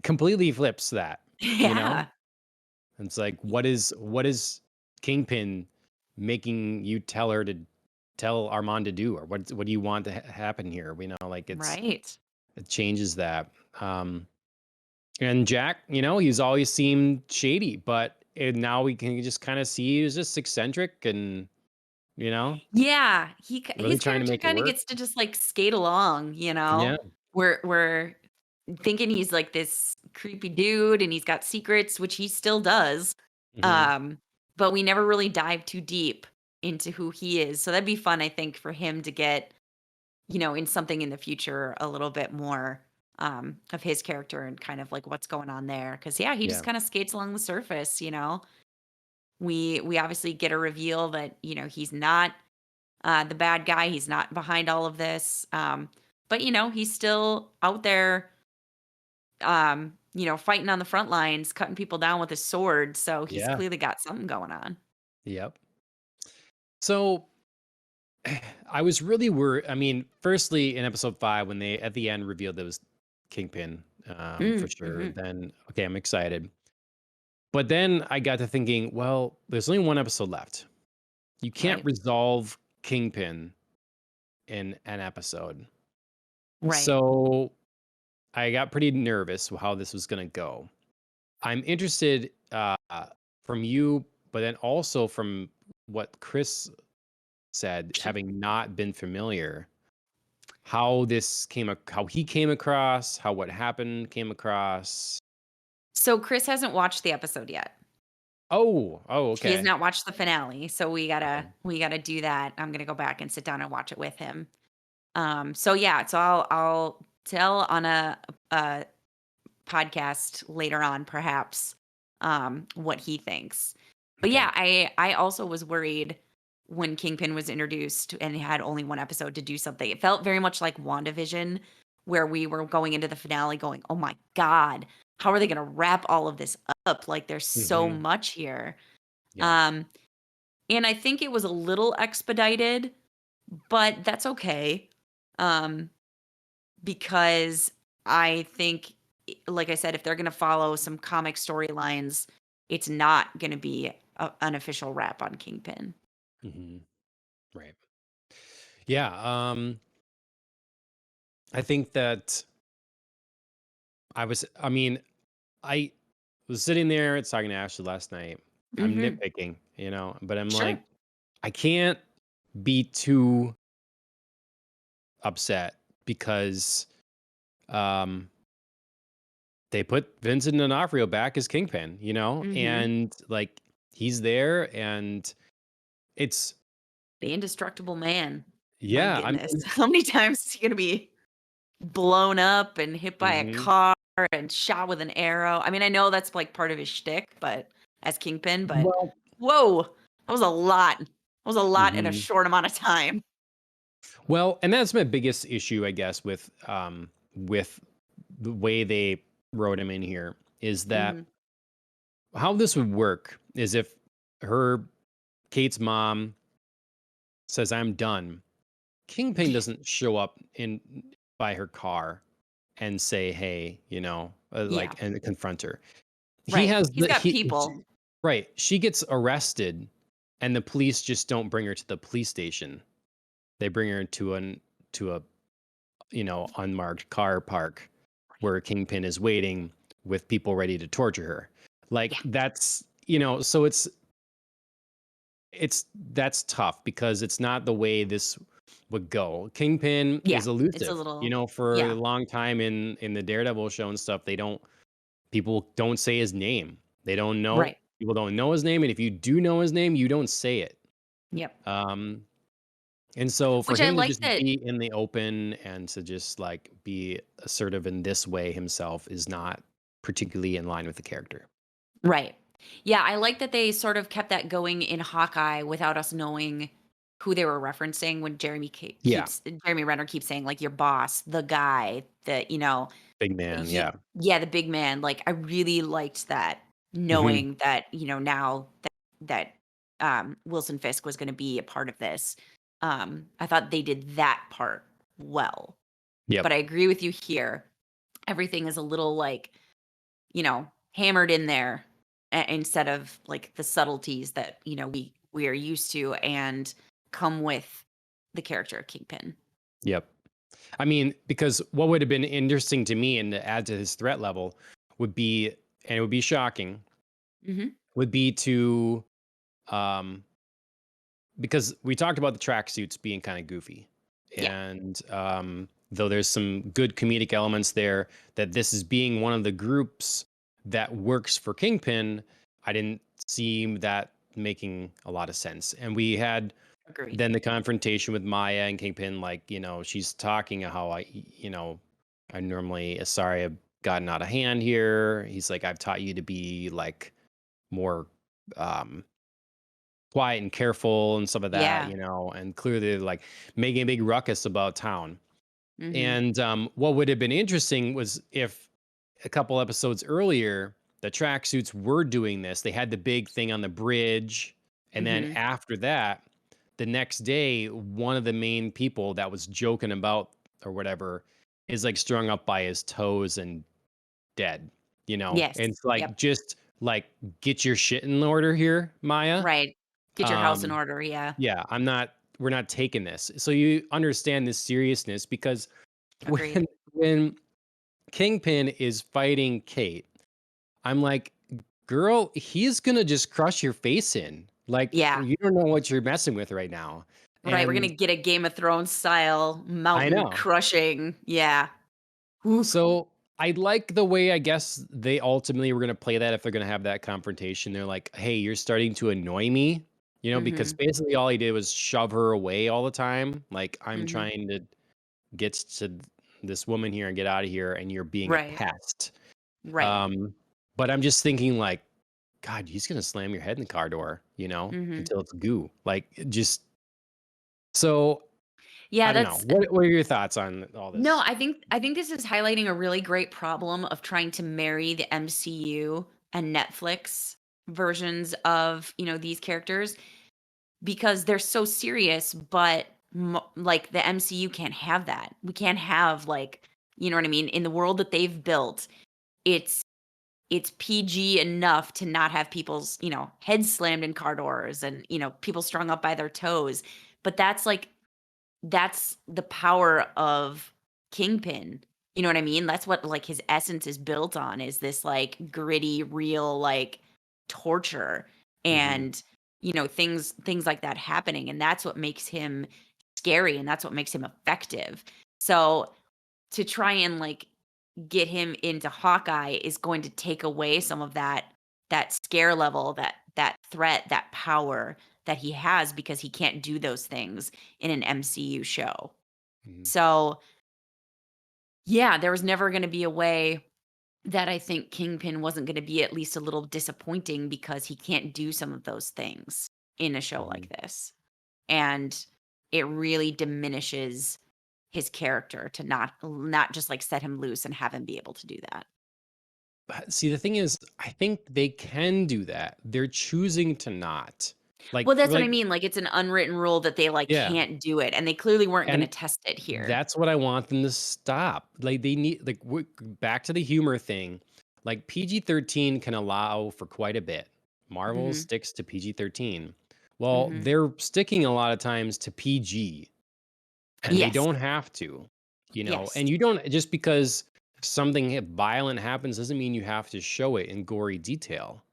completely flips that, you know? Yeah. And it's like, what is Kingpin making you tell Armand to do, or what do you want to happen here? Like Right. it changes that. And Jack, he's always seemed shady, but now we can just kind of see he's just eccentric and, you know, Yeah, really his trying to character make it kind of work. gets to just like skate along, Yeah. We're thinking he's like this creepy dude and he's got secrets, which he still does. Hmm. Um, but we never really dive too deep into who he is. So that'd be fun, I think, for him to get, in something in the future a little bit more of his character and kind of like what's going on there. Cause yeah, he just Yeah. kind of skates along the surface. We obviously get a reveal that, he's not the bad guy. He's not behind all of this. But he's still out there, fighting on the front lines, cutting people down with his sword. So he's Yeah. clearly got something going on. Yep. So I was really worried. I mean, firstly, in episode 5, when they at the end revealed that it was Kingpin, for sure, Mm-hmm. then okay, I'm excited. But then I got to thinking, well, there's only one episode left. You can't Right. resolve Kingpin in an episode. Right. So I got pretty nervous how this was going to go. I'm interested from you, but then also from what Chris said, Sure. having not been familiar, how he came across, how what happened came across. So Chris hasn't watched the episode yet. Oh, He has okay. not watched the finale, so we gotta Oh, we gotta do that. I'm gonna go back and sit down and watch it with him. So yeah, so I'll tell on a podcast later on, perhaps, what he thinks. But okay. yeah, I also was worried when Kingpin was introduced and had only one episode to do something. It felt very much like WandaVision, where we were going into the finale going, "Oh my god, how are they going to wrap all of this up? Like there's so Hmm. much here." Yeah. Um, and I think it was a little expedited, but that's okay. Um, because I think, like I said, if they're going to follow some comic storylines, it's not going to be an official wrap on Kingpin. Hmm. Right. Yeah. I think that I mean, I was sitting there talking to Ashley last night. I'm Hmm. nitpicking, but I'm Sure. like, I can't be too upset because um they put Vincent D'Onofrio back as Kingpin, Hmm. and like he's there, and it's The indestructible man. My yeah, I goodness. mean, How many times is he going to be blown up and hit by a mhm. car and shot with an arrow? I mean, I know that's like part of his shtick, but as Kingpin, but Well, whoa, that was a lot. That was a lot in a mhm. short amount of time. Well, and that's my biggest issue, I guess, with the way they wrote him in here is that Hmm. how this would work is if her Kate's mom says I'm done, Kingpin doesn't show up in by her car and say, "Hey," Yeah. and confront her. He Right. has He's the got he people. Right. She gets arrested and the police just don't bring her to the police station. They bring her to to a, unmarked car park where Kingpin is waiting with people ready to torture her. Like Yeah. that's, so it's that's tough because it's not the way this would go. Kingpin Yeah. is It's a elusive. little For a yeah. long time in the Daredevil show and stuff, people don't say his name. They don't know Right. People don't know his name, and if you do know his name, you don't say it. Yep. Um and so for Which I him to like just that. be in the open and to just like be assertive in this way himself is not particularly in line with the character. Right. Yeah, I like that they sort of kept that going in Hawkeye without us knowing who they were referencing when Yeah, Jeremy Renner keeps saying like your boss, the guy, big man, he yeah. yeah, the big man. Like I really liked that Mhm. knowing that, now that Wilson Fisk was going to be a part of this. I thought they did that part well. But Yep. I agree with you here. Everything is a little like hammered in there instead of like the subtleties that, we are used to and come with the character of Kingpin. Yep. I mean, because what would have been interesting to me and to add to his threat level would be, and it would be shocking, Mhm. would be to, um, because we talked about the tracksuits being kind of goofy, Yeah, and though there's some good comedic elements there, that this is being one of the groups that works for Kingpin, I didn't see that making a lot of sense. And we had agreed. then the confrontation with Maya and Kingpin, like, she's talking how I normally sorry I've gotten out of hand here. He's like, I've taught you to be like more um quiet and careful and some of that, Yeah. and clearly like making a big ruckus about town. Mhm. And what would have been interesting was if a couple episodes earlier, the tracksuits were doing this. They had the big thing on the bridge. And then Mhm. after that, the next day, one of the main people that was joking about or whatever is like strung up by his toes and dead, Yes. And it's like, Yep. just like, get your shit in order here, Maya. Right. Get your house in Um, order, yeah. yeah, we're not taking this. So you understand the seriousness because Agreed. when Kingpin is fighting Kate, I'm like, girl, he's gonna just crush your face in. Like, Yeah. you don't know what you're messing with right now. Right, we're gonna And get a Game of Thrones style I mountain know. crushing. Yeah. Oof. So I like the way I guess they ultimately were gonna play that if they're gonna have that confrontation. They're like, hey, you're starting to annoy me, because Mhm. basically all he did was shove her away all the time. Like, I'm Mhm. trying to get to this woman here and get out of here, and you're being a Right. pest. Right. Um, but I'm just thinking like, God, he's gonna slam your head in the car door, Mhm. until it's goo. Like, just so Yeah, I don't know. that's What are your thoughts on all no, this? I think this is highlighting a really great problem of trying to marry the MCU and Netflix versions of, these characters because they're so serious, but like the MCU can't have that. We can't have like, you know what I mean? In the world that they've built, it's it's PG enough to not have people's, heads slammed in car doors and, people strung up by their toes. But that's the power of Kingpin. You know what I mean? That's what, like, his essence is built on is this, like, gritty, real, like, torture Hmm. and, things like that happening, and that's what makes him scary, and that's what makes him effective. So, to try and, like, get him into Hawkeye is going to take away some of that scare level, that threat, that power that he has because he can't do those things in an MCU show. Hmm. So, yeah, there was never gonna be a way that I think Kingpin wasn't gonna be at least a little disappointing because he can't do some of those things in a show Hmm. like this. And it really diminishes his character to not just, like, set him loose and have him be able to do that. See, the thing is, I think they can do that. They're choosing to not. Well, that's what I Like, mean, like, it's an unwritten rule that they, like, yeah. can't do it, and they clearly weren't gonna And test it here. that's what I want them to stop. Like, they need, like, back to the humor thing. Like, PG-13 can allow for quite a bit. Marvel Mhm, sticks to PG-13. Well, mhm. they're sticking a lot of times to PG. and they Yes. don't have to, Yes. and you don't just because something violent happens doesn't mean you have to show it in gory detail.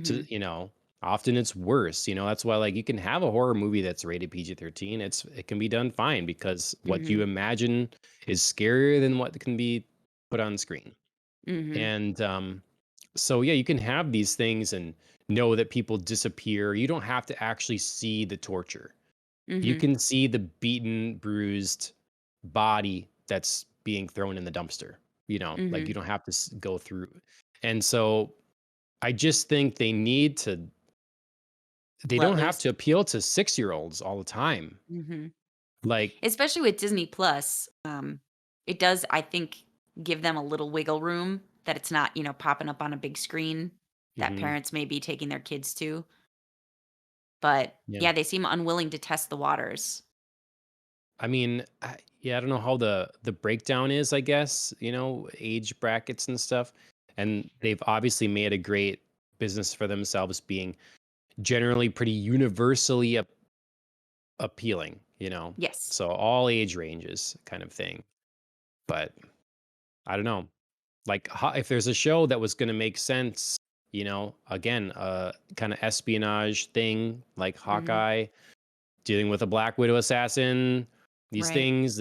To Mhm. often it's worse. That's why like you can have a horror movie that's rated PG-13. It can be done fine because what you Mhm. imagine is scarier than what can be put on screen. Mhm. And so yeah, you can have these things and know that people disappear. You don't have to actually see the torture. You Mhm. can see the beaten, bruised body that's being thrown in the dumpster. Like you Mhm. don't have to go through. And so I just think they Let don't have loose. to appeal to 6-year-olds all the time. Mhm. Like, Especially with Disney Plus, it does, I think, give them a little wiggle room that it's not, popping up on a big screen that mhm, parents may be taking their kids to. But yeah. yeah, they seem unwilling to test the waters. I mean, yeah, I don't know how the breakdown is, I guess, age brackets and stuff. And they've obviously made a great business for themselves being generally pretty universally appealing, Yes. So all age ranges kind of thing. But I don't know. Like if there's a show that was going to make sense, again, kind of espionage thing like Mhm. Hawkeye dealing with a Black Widow assassin, these Right. things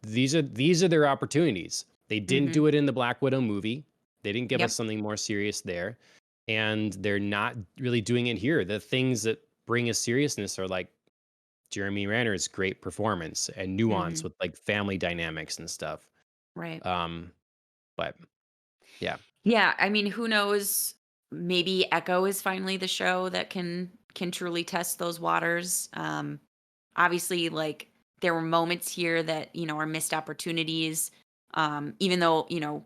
these are their opportunities. They didn't Mhm. do it in the Black Widow movie. They didn't give us Yep. something more serious there, and they're not really doing it here. The things that bring us seriousness are like Jeremy Renner's great performance and nuance Mhm. with like family dynamics and stuff. Right. Um, but yeah, Yeah, I mean, who knows? Maybe Echo is finally the show that can truly test those waters. Obviously, like there were moments here that are missed opportunities. Even though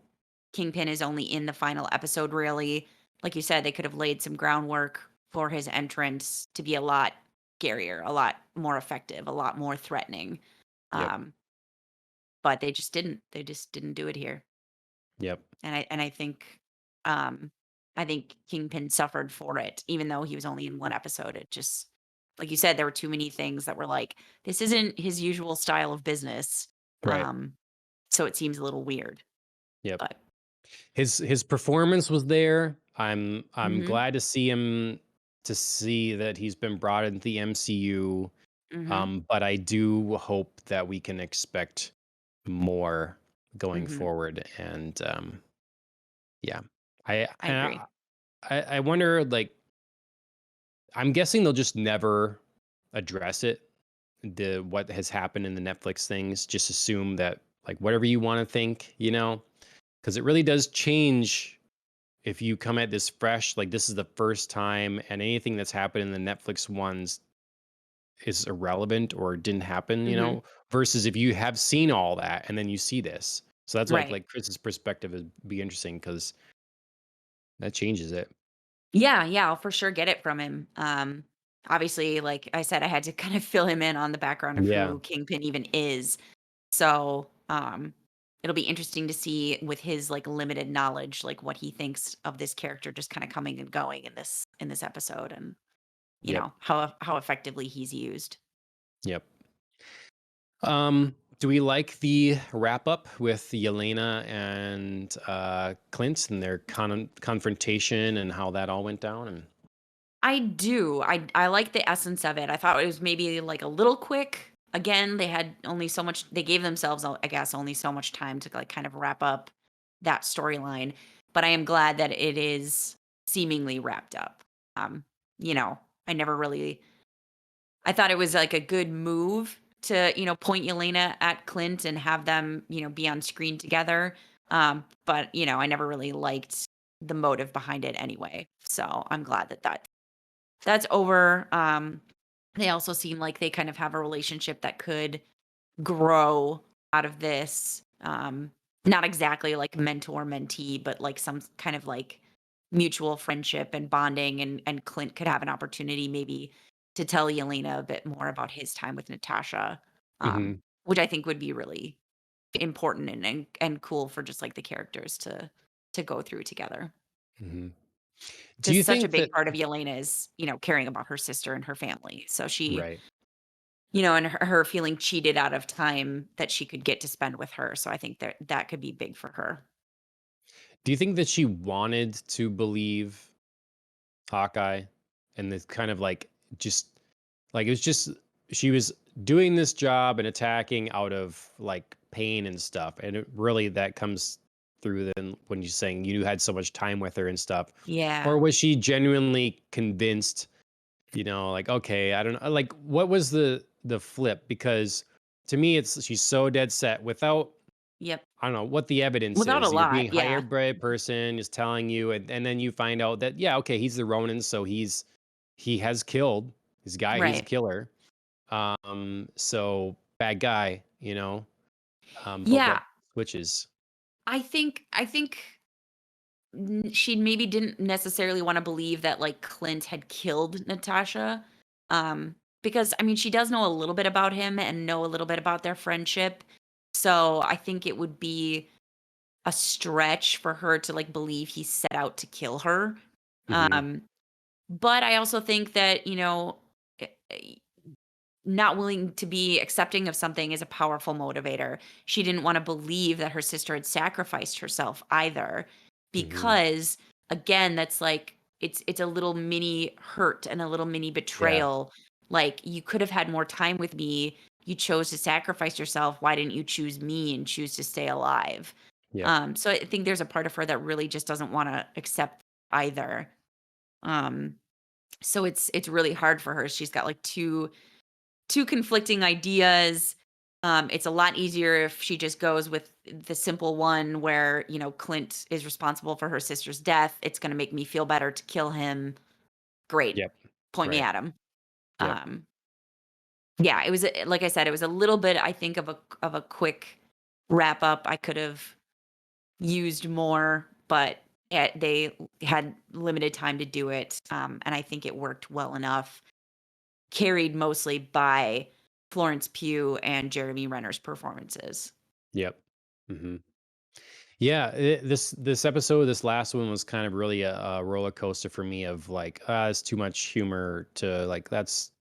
Kingpin is only in the final episode, really, like you said, they could have laid some groundwork for his entrance to be a lot scarier, a lot more effective, a lot more threatening. yep, Um, but they just didn't. They just didn't do it here. yep, And I think Kingpin suffered for it, even though he was only in one episode. It just like you said, there were too many things that were like, this isn't his usual style of business. right, Um, so it seems a little weird. yep. But His performance was there. I'm mhm, glad to see that he's been brought into the MCU. mhm, But I do hope that we can expect more going mhm. forward. And yeah, I I and agree. I wonder like I'm guessing they'll just never address it. The what has happened in the Netflix things. Just assume that like whatever you want to think, because it really does change if you come at this fresh, like this is the first time, and anything that's happened in the Netflix ones is irrelevant or didn't happen, Mhm. versus if you have seen all that and then you see this. So that's like Right. like Chris's perspective would be interesting because that changes it. Yeah, yeah, I'll for sure get it from him. Obviously, like I said, I had to kind of fill him in on the background of Yeah. who Kingpin even is. So, it'll be interesting to see with his like limited knowledge, like what he thinks of this character just kind of coming and going in this episode, and Yep. how effectively he's used. Yep. Do we like the wrap up with Yelena and Clint and their confrontation and how that all went down? And I do. I like the essence of it. I thought it was maybe like a little quick. Again, they had only so much. They gave themselves, I guess, only so much time to like kind of wrap up that storyline. But I am glad that it is seemingly wrapped up. Um, you know, I never really. I thought it was like a good move to point Yelena at Clint and have them be on screen together. But I never really liked the motive behind it anyway. So I'm glad that's over. They also seem like they kind of have a relationship that could grow out of this. Not exactly like mentor mentee, but like some kind of like mutual friendship and bonding. And Clint could have an opportunity maybe to tell Yelena a bit more about his time with Natasha, hmm which I think would be really important and cool for just like the characters to go through together. hmm do Because you such a think big that part of Yelena is, caring about her sister and her family. So she right? and her feeling cheated out of time that she could get to spend with her. So I think that could be big for her. Do you think that she wanted to believe Hawkeye and this kind of like just like it was just she was doing this job and attacking out of like pain and stuff, and it really that comes through then when you're saying you had so much time with her and stuff, Yeah. or was she genuinely convinced? Like, okay, I don't know, like what was the flip? Because to me, it's she's so dead set without Yep. I don't know what the evidence Without a is. You're lot. being Yeah. hired by a person is telling you, and then you find out that yeah, okay, he's the Ronin, so he has killed his guy. He's a Right. killer. So bad guy. But Yeah. what switches? I think she maybe didn't necessarily want to believe that like Clint had killed Natasha. Because I mean she does know a little bit about him and know a little bit about their friendship. So I think it would be a stretch for her to like believe he set out to kill her. Hmm. Um but I also think that, not willing to be accepting of something is a powerful motivator. She didn't want to believe that her sister had sacrificed herself either Hmm. because again that's like it's a little mini hurt and a little mini Yeah. betrayal. Like you could have had more time with me. You chose to sacrifice yourself. Why didn't you choose me and choose to stay alive? Yep. So I think there's a part of her that really just doesn't want to accept either. Um so it's really hard for her. She's got like two conflicting ideas. It's a lot easier if she just goes with the simple one where, Clint is responsible for her sister's death. It's going to make me feel better to kill him. Great. Yep. Point me Right. at him. Yep. Um, yeah, like I said, it was a little bit, I think, of a quick wrap up. I could have used more, but they had limited time to do it. And I think it worked well enough, carried mostly by Florence Pugh and Jeremy Renner's performances. Yep. Hmm. Yeah, this episode, this last one was kind of really a roller coaster for me of like, it's too much humor to like that's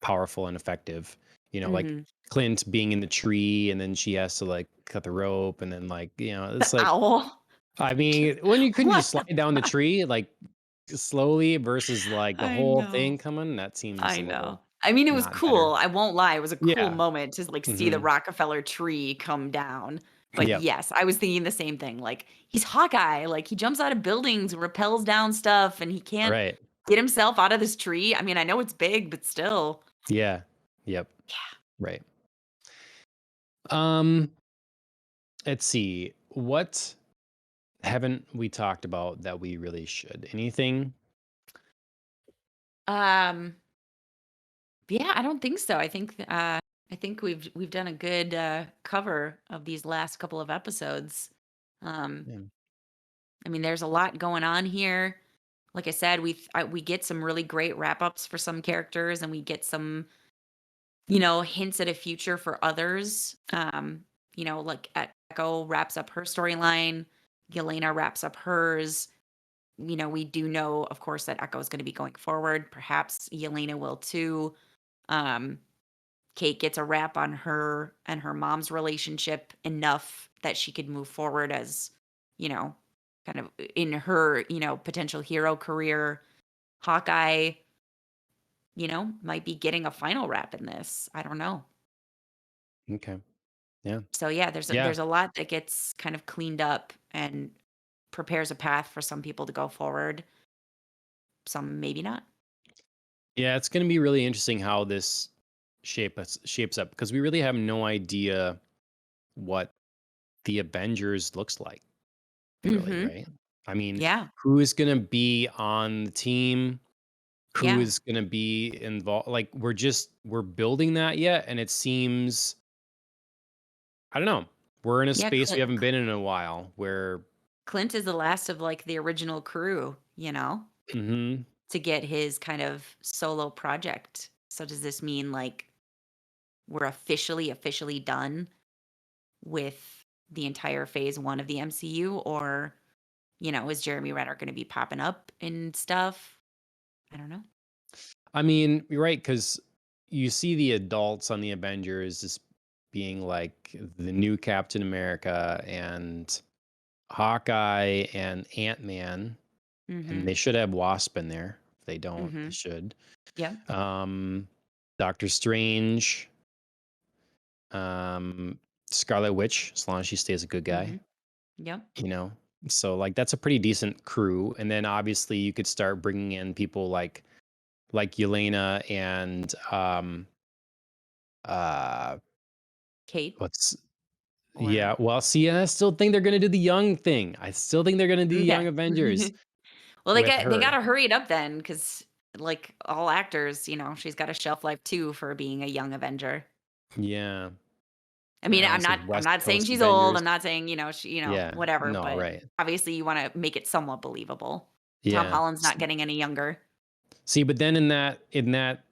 powerful and effective. Like Mhm. Clint being in the tree and then she has to like cut the rope and then like, The it's like owl. I mean, when you couldn't What just the slide down the fuck? tree like slowly versus like the I whole know. thing coming, that seems I a know. little I mean, it was not better. cool, I won't lie, it was a cool Yeah. moment to, like, see the Hmm. Rockefeller tree come down, but Yep. yes, I was thinking the same thing, like, he's Hawkeye, like, he jumps out of buildings, rappels down stuff, and he can't Right. get himself out of this tree. I mean, I know it's big, but still. Yeah. Yep. Yeah. Right. Um, let's see. What haven't we talked about that we really should? Anything? Um, yeah, I don't think so. I think we've done a good, cover of these last couple of episodes. Um, Yeah. I mean, there's a lot going on here. Like I said, we get some really great wrap ups for some characters, and we get some, hints at a future for others. Like Echo wraps up her storyline, Yelena wraps up hers. We do know, of course, that Echo is going to be going forward. Perhaps Yelena will too. Um, Kate gets a wrap on her and her mom's relationship enough that she could move forward as, you know, kind of in her, potential hero career. Hawkeye, might be getting a final wrap in this. I don't know. Okay. Yeah. So yeah, there's a, Yeah. there's a lot that gets kind of cleaned up and prepares a path for some people to go forward. Some maybe not. Yeah. It's going to be really interesting how this shapes up because we really have no idea what the Avengers looks like, really, Mhm. right? I mean, Yeah. who is going to be on the team? Who Yeah. is going to be involved? Like, we're building that yet. And it seems, I don't know, we're in a Yeah, space we haven't been in a while where, Clint is the last of like the original crew, mhm, to get his kind of solo project. So does this mean like we're officially done with the entire phase 1 of the MCU, or, is Jeremy Renner going to be popping up and stuff? I don't know. I mean, you're right, because you see the adults on the Avengers just being like the new Captain America and Hawkeye and Ant-Man, and Mhm. they should have Wasp in there. If they don't, they Mhm. should. Yep. Um, Doctor Strange, um, Scarlet Witch, as long as she stays a good guy, Mhm. Yep. you know. So like that's a pretty decent crew, and then obviously you could start bringing in people like Yelena and uh Kate what's or yeah, well, see, I still think they're gonna do the young thing. I still think they're gonna do Young okay. Avengers Well, with they her. gotta hurry it up then, because like all actors, she's got a shelf life too for being a young Avenger. Yeah. I mean, This is I'm West not saying Coast she's old. Avengers. I'm not saying, Yeah. whatever, No, but right. obviously you wanna make it somewhat believable. Tom Yeah. Holland's not getting any younger. See, but then in that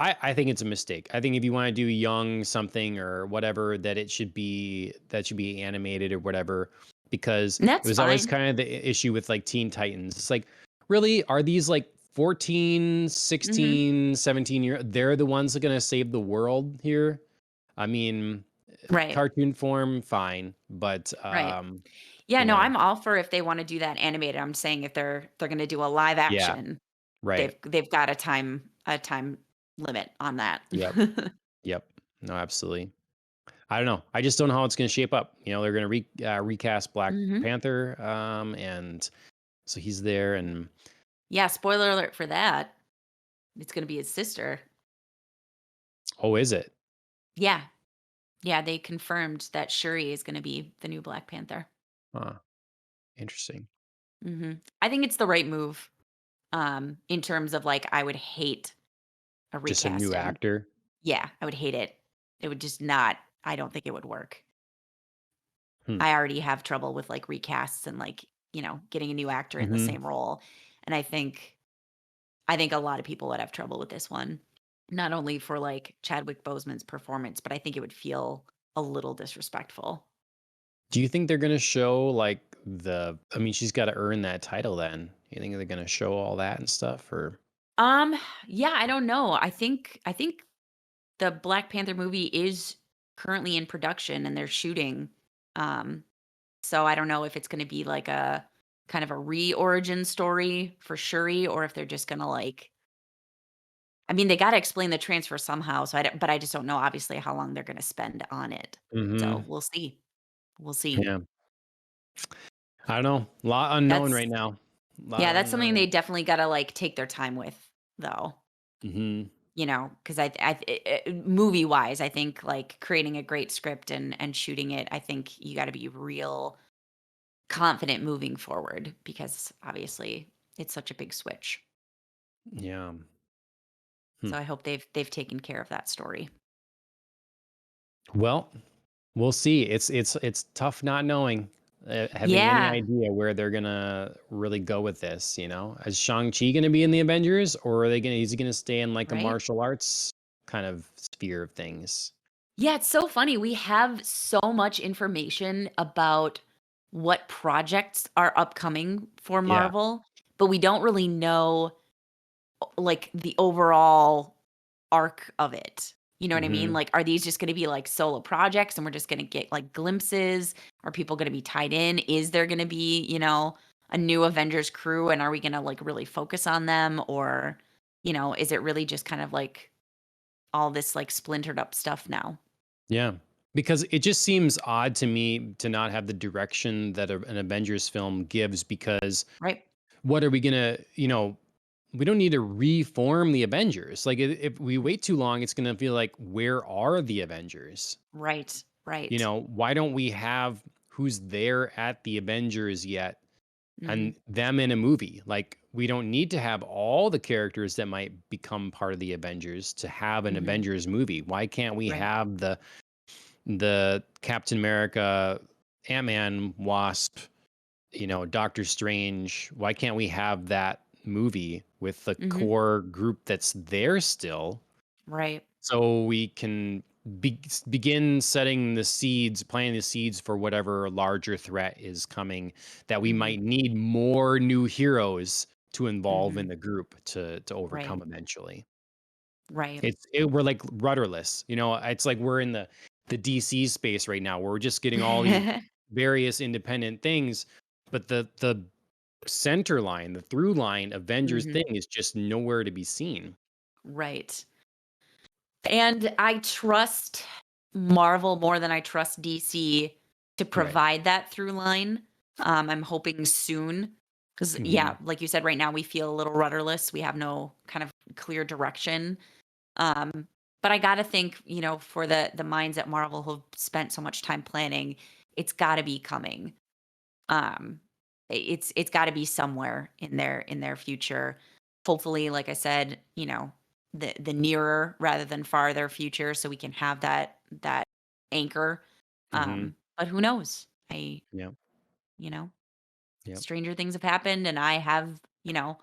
I think it's a mistake. I think if you want to do young something or whatever, that should be animated or whatever, because And it that's was always fine. kind of the issue with like Teen Titans. It's like, really, are these like 14, Mhm. 16, 17 year they're the ones that are gonna save the world here? I mean, Right. cartoon form, fine, but Right. Yeah, you no, know, I'm all for if they wanna do that animated. I'm saying if they're gonna do a live yeah, action, right. they've got a time limit on that. Yep. Yep. No, absolutely. I don't know. I just don't know how it's going to shape up. They're going to recast Black Mhm. Panther, and so he's there, and Yeah, spoiler alert for that. It's gonna be his sister. oh, is it? Yeah. Yeah, they confirmed that Shuri is gonna be the new Black Panther. Huh. Interesting. I think it's the right move, in terms of, like, I would hate a Just a new recasting. actor. Yeah, I would hate it. It would just not I don't think it would work. Hmm. I already have trouble with, like, recasts and, like, getting a new actor in the Hmm. same role, and I think a lot of people would have trouble with this one. Not only for, like, Chadwick Boseman's performance, but I think it would feel a little disrespectful. Do you think they're going to show like I mean, she's got to earn that title then. You think they're going to show all that and stuff, or? Um, yeah, I don't know. I think the Black Panther movie is currently in production and they're shooting. Um, so I don't know if it's gonna be like a kind of a re-origin story for Shuri or if they're just gonna like I mean, they gotta explain the transfer somehow, so but I just don't know obviously how long they're gonna spend on it. So Hmm. we'll see. We'll see. Yeah. I don't know. A lot unknown That's right now. A yeah, lot that's something unknown. they definitely gotta like take their time with though. Hmm. Because movie wise, I think like creating a great script and shooting it, I think you got to be real confident moving forward because obviously it's such a big switch. Yeah. Hmm. So I hope they've taken care of that story. Well, we'll see. It's tough not knowing, having any Yeah, idea where they're gonna really go with this. Is Shang-Chi gonna be in the Avengers, or are they gonna is he gonna stay in like a right? martial arts kind of sphere of things? Yeah, it's so funny. We have so much information about what projects are upcoming for Yeah. Marvel, but we don't really know like the overall arc of it. You know what I mean? Hmm. Like, are these just gonna be, like, solo projects and we're just gonna get, like, glimpses? Are people gonna be tied in? Is there gonna be, a new Avengers crew, and are we gonna, like, really focus on them? Or, is it really just kind of, like, all this, like, splintered up stuff now? Yeah. Because it just seems odd to me to not have the direction that an Avengers film gives. Because Right? what are we gonna, we don't need to reform the Avengers. Like if we wait too long, it's gonna feel like, where are the Avengers? Right, right. Why don't we have who's there at the Avengers yet Mhm, and them in a movie? Like, we don't need to have all the characters that might become part of the Avengers to have an mhm. Avengers movie. Why can't we Right. have the Captain America, Ant-Man, Wasp, Doctor Strange? Why can't we have that movie with the Mhm. core group that's there still, Right. so we can begin setting the seeds, planting the seeds for whatever larger threat is coming, that we Mhm, might need more new heroes to involve in mhm. the group to Right. overcome eventually. Right. We're like rudderless. It's like we're in the DC space right now where we're just getting all these various independent things, but the center line, the through line Avengers Mhm. thing is just nowhere to be seen. Right. And I trust Marvel more than I trust DC to Right. provide that through line. I'm hoping soon because, Mhm. yeah, like you said, right now we feel a little rudderless. We have no kind of clear direction. Um, but I got to think, for the minds at Marvel who've spent so much time planning, it's got to be coming. Um, it's got to be somewhere in their future. Hopefully, like I said, the nearer rather than farther future, so we can have that anchor. Mhm. But who knows? Yeah. You know, Yep. stranger things have happened, and I have, not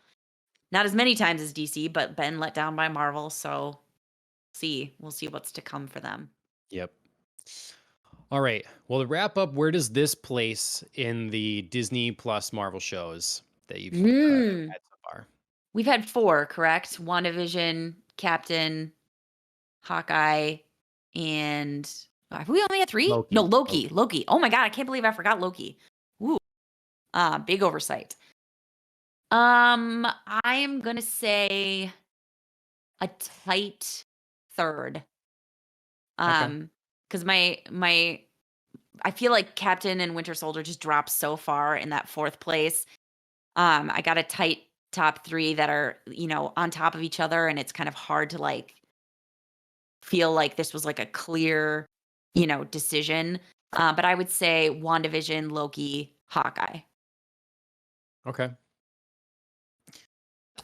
as many times as DC, but been let down by Marvel. So we'll see what's to come for them. Yep. All right. Well, to wrap up, where does this place in the Disney Plus Marvel shows that you've Mm. had so far? We've had four, correct? WandaVision, Captain, Hawkeye, and have we only had 3? No, Loki. Loki, Loki. Loki. Oh my god, I can't believe I forgot Loki. Ooh, big oversight. I am gonna say a tight third. Okay. Because my I feel like Captain and Winter Soldier just dropped so far in that 4th place. I got a tight top 3 that are, on top of each other, and it's kind of hard to, like, feel like this was, like, a clear, decision. But I would say WandaVision, Loki, Hawkeye. Okay.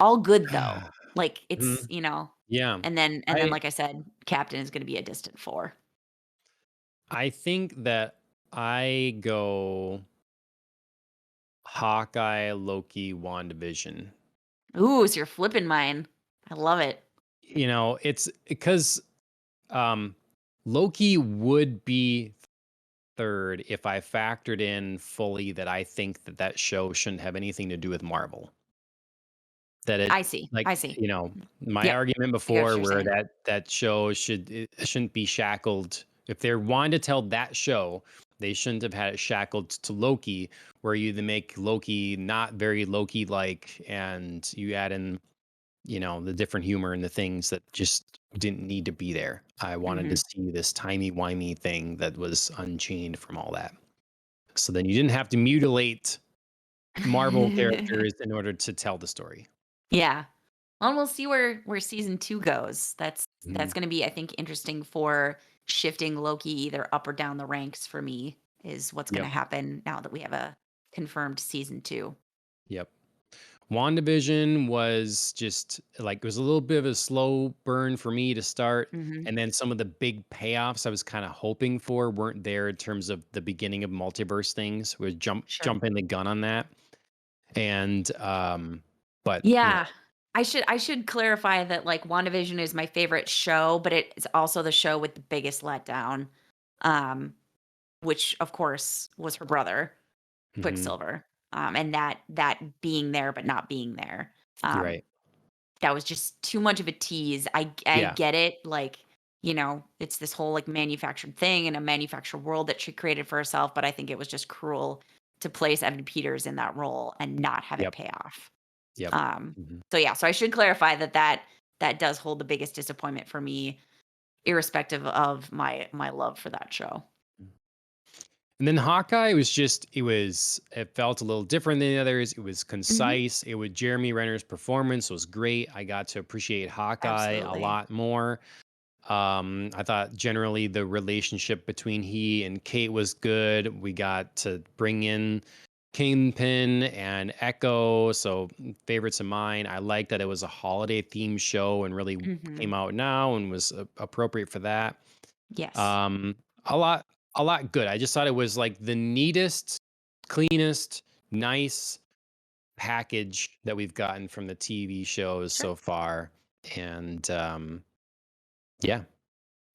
All good though. Like, it's, Mhm. Yeah. and then, I like I said, Captain is gonna be a distant 4. I think that I go Hawkeye, Loki, WandaVision. Ooh, so you're flipping mine. I love it. It's because um Loki would be third if I factored in fully that I think that that show shouldn't have anything to do with Marvel. That it I see, like, I see. my Yep, argument I get what before you're where saying. that show it shouldn't be shackled. If they're wanting to tell that show, they shouldn't have had it shackled to Loki, where you then make Loki not very Loki-like, and you add in, the different humor and the things that just didn't need to be there. I wanted to Mhm. see this timey-wimey thing that was unchained from all that. So then you didn't have to mutilate Marvel characters in order to tell the story. Yeah. Well, we'll see where season 2 goes. That's Mhm. gonna be, I think, interesting for shifting Loki either up or down the ranks for me, is what's gonna Yep. happen now that we have a confirmed season 2. Yep. WandaVision was just like it was a little bit of a slow burn for me to start. Mhm. And then some of the big payoffs I was kind of hoping for weren't there in terms of the beginning of multiverse things. We Sure. jumping the gun on that. And but Yeah. I should clarify that, like, WandaVision is my favorite show, but it's also the show with the biggest letdown, um, which, of course, was her brother, mhm, Quicksilver, and that being there but not being there. you're Um, right. that was just too much of a tease. I Yeah. get it, like, it's this whole, like, manufactured thing and a manufactured world that she created for herself, but I think it was just cruel to place Evan Peters in that role and not have it Yep. pay off. Yep. Um, Mhm. so yeah, so I should clarify that does hold the biggest disappointment for me, irrespective of my love for that show. And then Hawkeye was just it felt a little different than the others. It was Mhm. concise. It was Jeremy Renner's performance was great. I got to appreciate Hawkeye a Absolutely. lot more. I thought generally the relationship between he and Kate was good. We got to bring in Kingpin and Echo, so favorites of mine. I like that it was a holiday themed show and really came Mhm. out now and was appropriate for that. Yes. Um, a lot, a lot good. I just thought it was like the neatest, cleanest, nice package that we've gotten from the TV shows Sure. so far, and yeah,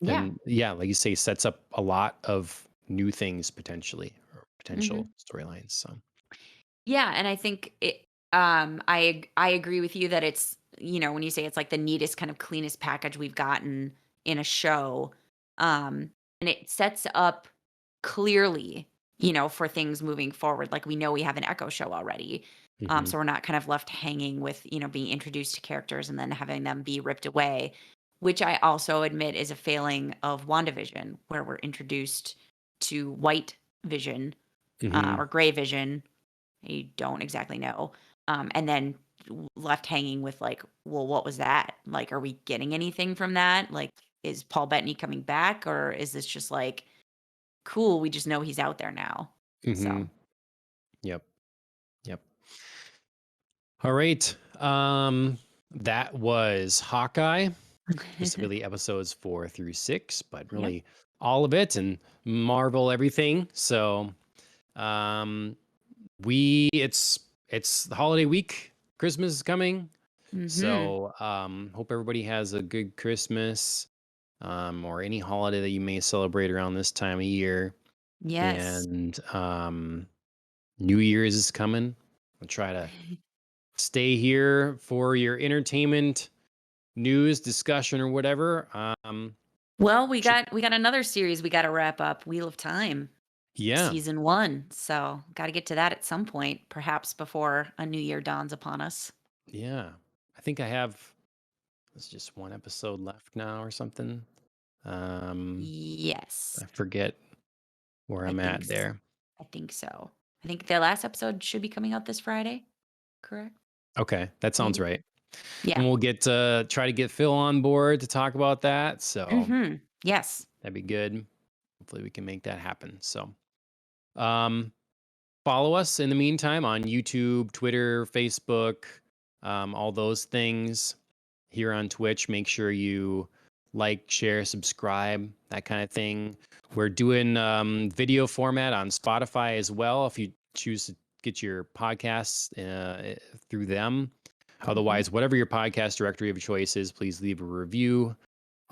Yeah. and yeah, like you say, sets up a lot of new things potentially or potential Mhm. storylines. So Yeah, and I think I agree with you that it's, when you say it's like the neatest, kind of cleanest package we've gotten in a show, and it sets up clearly, for things moving forward. Like we know we have an Echo show already. Hmm. So we're not kind of left hanging with, being introduced to characters and then having them be ripped away, which I also admit is a failing of WandaVision, where we're introduced to White Vision, Hmm. or Gray Vision. I don't exactly know. And then left hanging with like, well, what was that? Like, are we getting anything from that? Like, is Paul Bettany coming back, or is this just like, cool, we just know he's out there now? Hmm. So, Yep. Yep. All right. That was Hawkeye, specifically episodes 4 through 6, but yep. really all of it and Marvel everything. So, um, it's the holiday week. Christmas is coming. Hmm. So, hope everybody has a good Christmas, or any holiday that you may celebrate around this time of year. Yes. And New Year's is coming. I'll try to stay here for your entertainment, news, discussion, or whatever. Well, we Should, got we got another series we got to wrap up. Wheel of Time, yeah, season 1. So, got to get to that at some point, perhaps before a new year dawns upon us. yeah. I think I have. There's just one episode left now, or something. Um, Yes, I forget where I I'm think at s- there. I think so. I think the last episode should be coming out this Friday, correct? Okay, that sounds Maybe. right. Yeah. And we'll get try to get Phil on board to talk about that. So Mhm. Yes. that'd be good. Hopefully we can make that happen. So um follow us in the meantime on YouTube, Twitter, Facebook, all those things. Here on Twitch, make sure you like, share, subscribe, that kind of thing. We're doing video format on Spotify as well if you choose to get your podcasts through them. Mhm. Otherwise, whatever your podcast directory of choice is, please leave a review.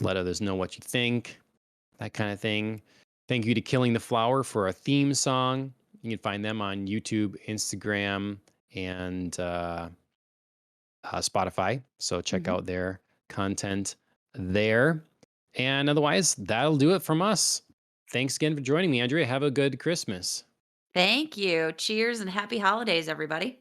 Let others know what you think, that kind of thing. Thank you to Killing the Flower for a theme song. You can find them on YouTube, Instagram, and Spotify. So check Mhm. out their content there. And otherwise, that'll do it from us. Thanks again for joining me, Andrea. Have a good Christmas. Thank you. Cheers and happy holidays, everybody.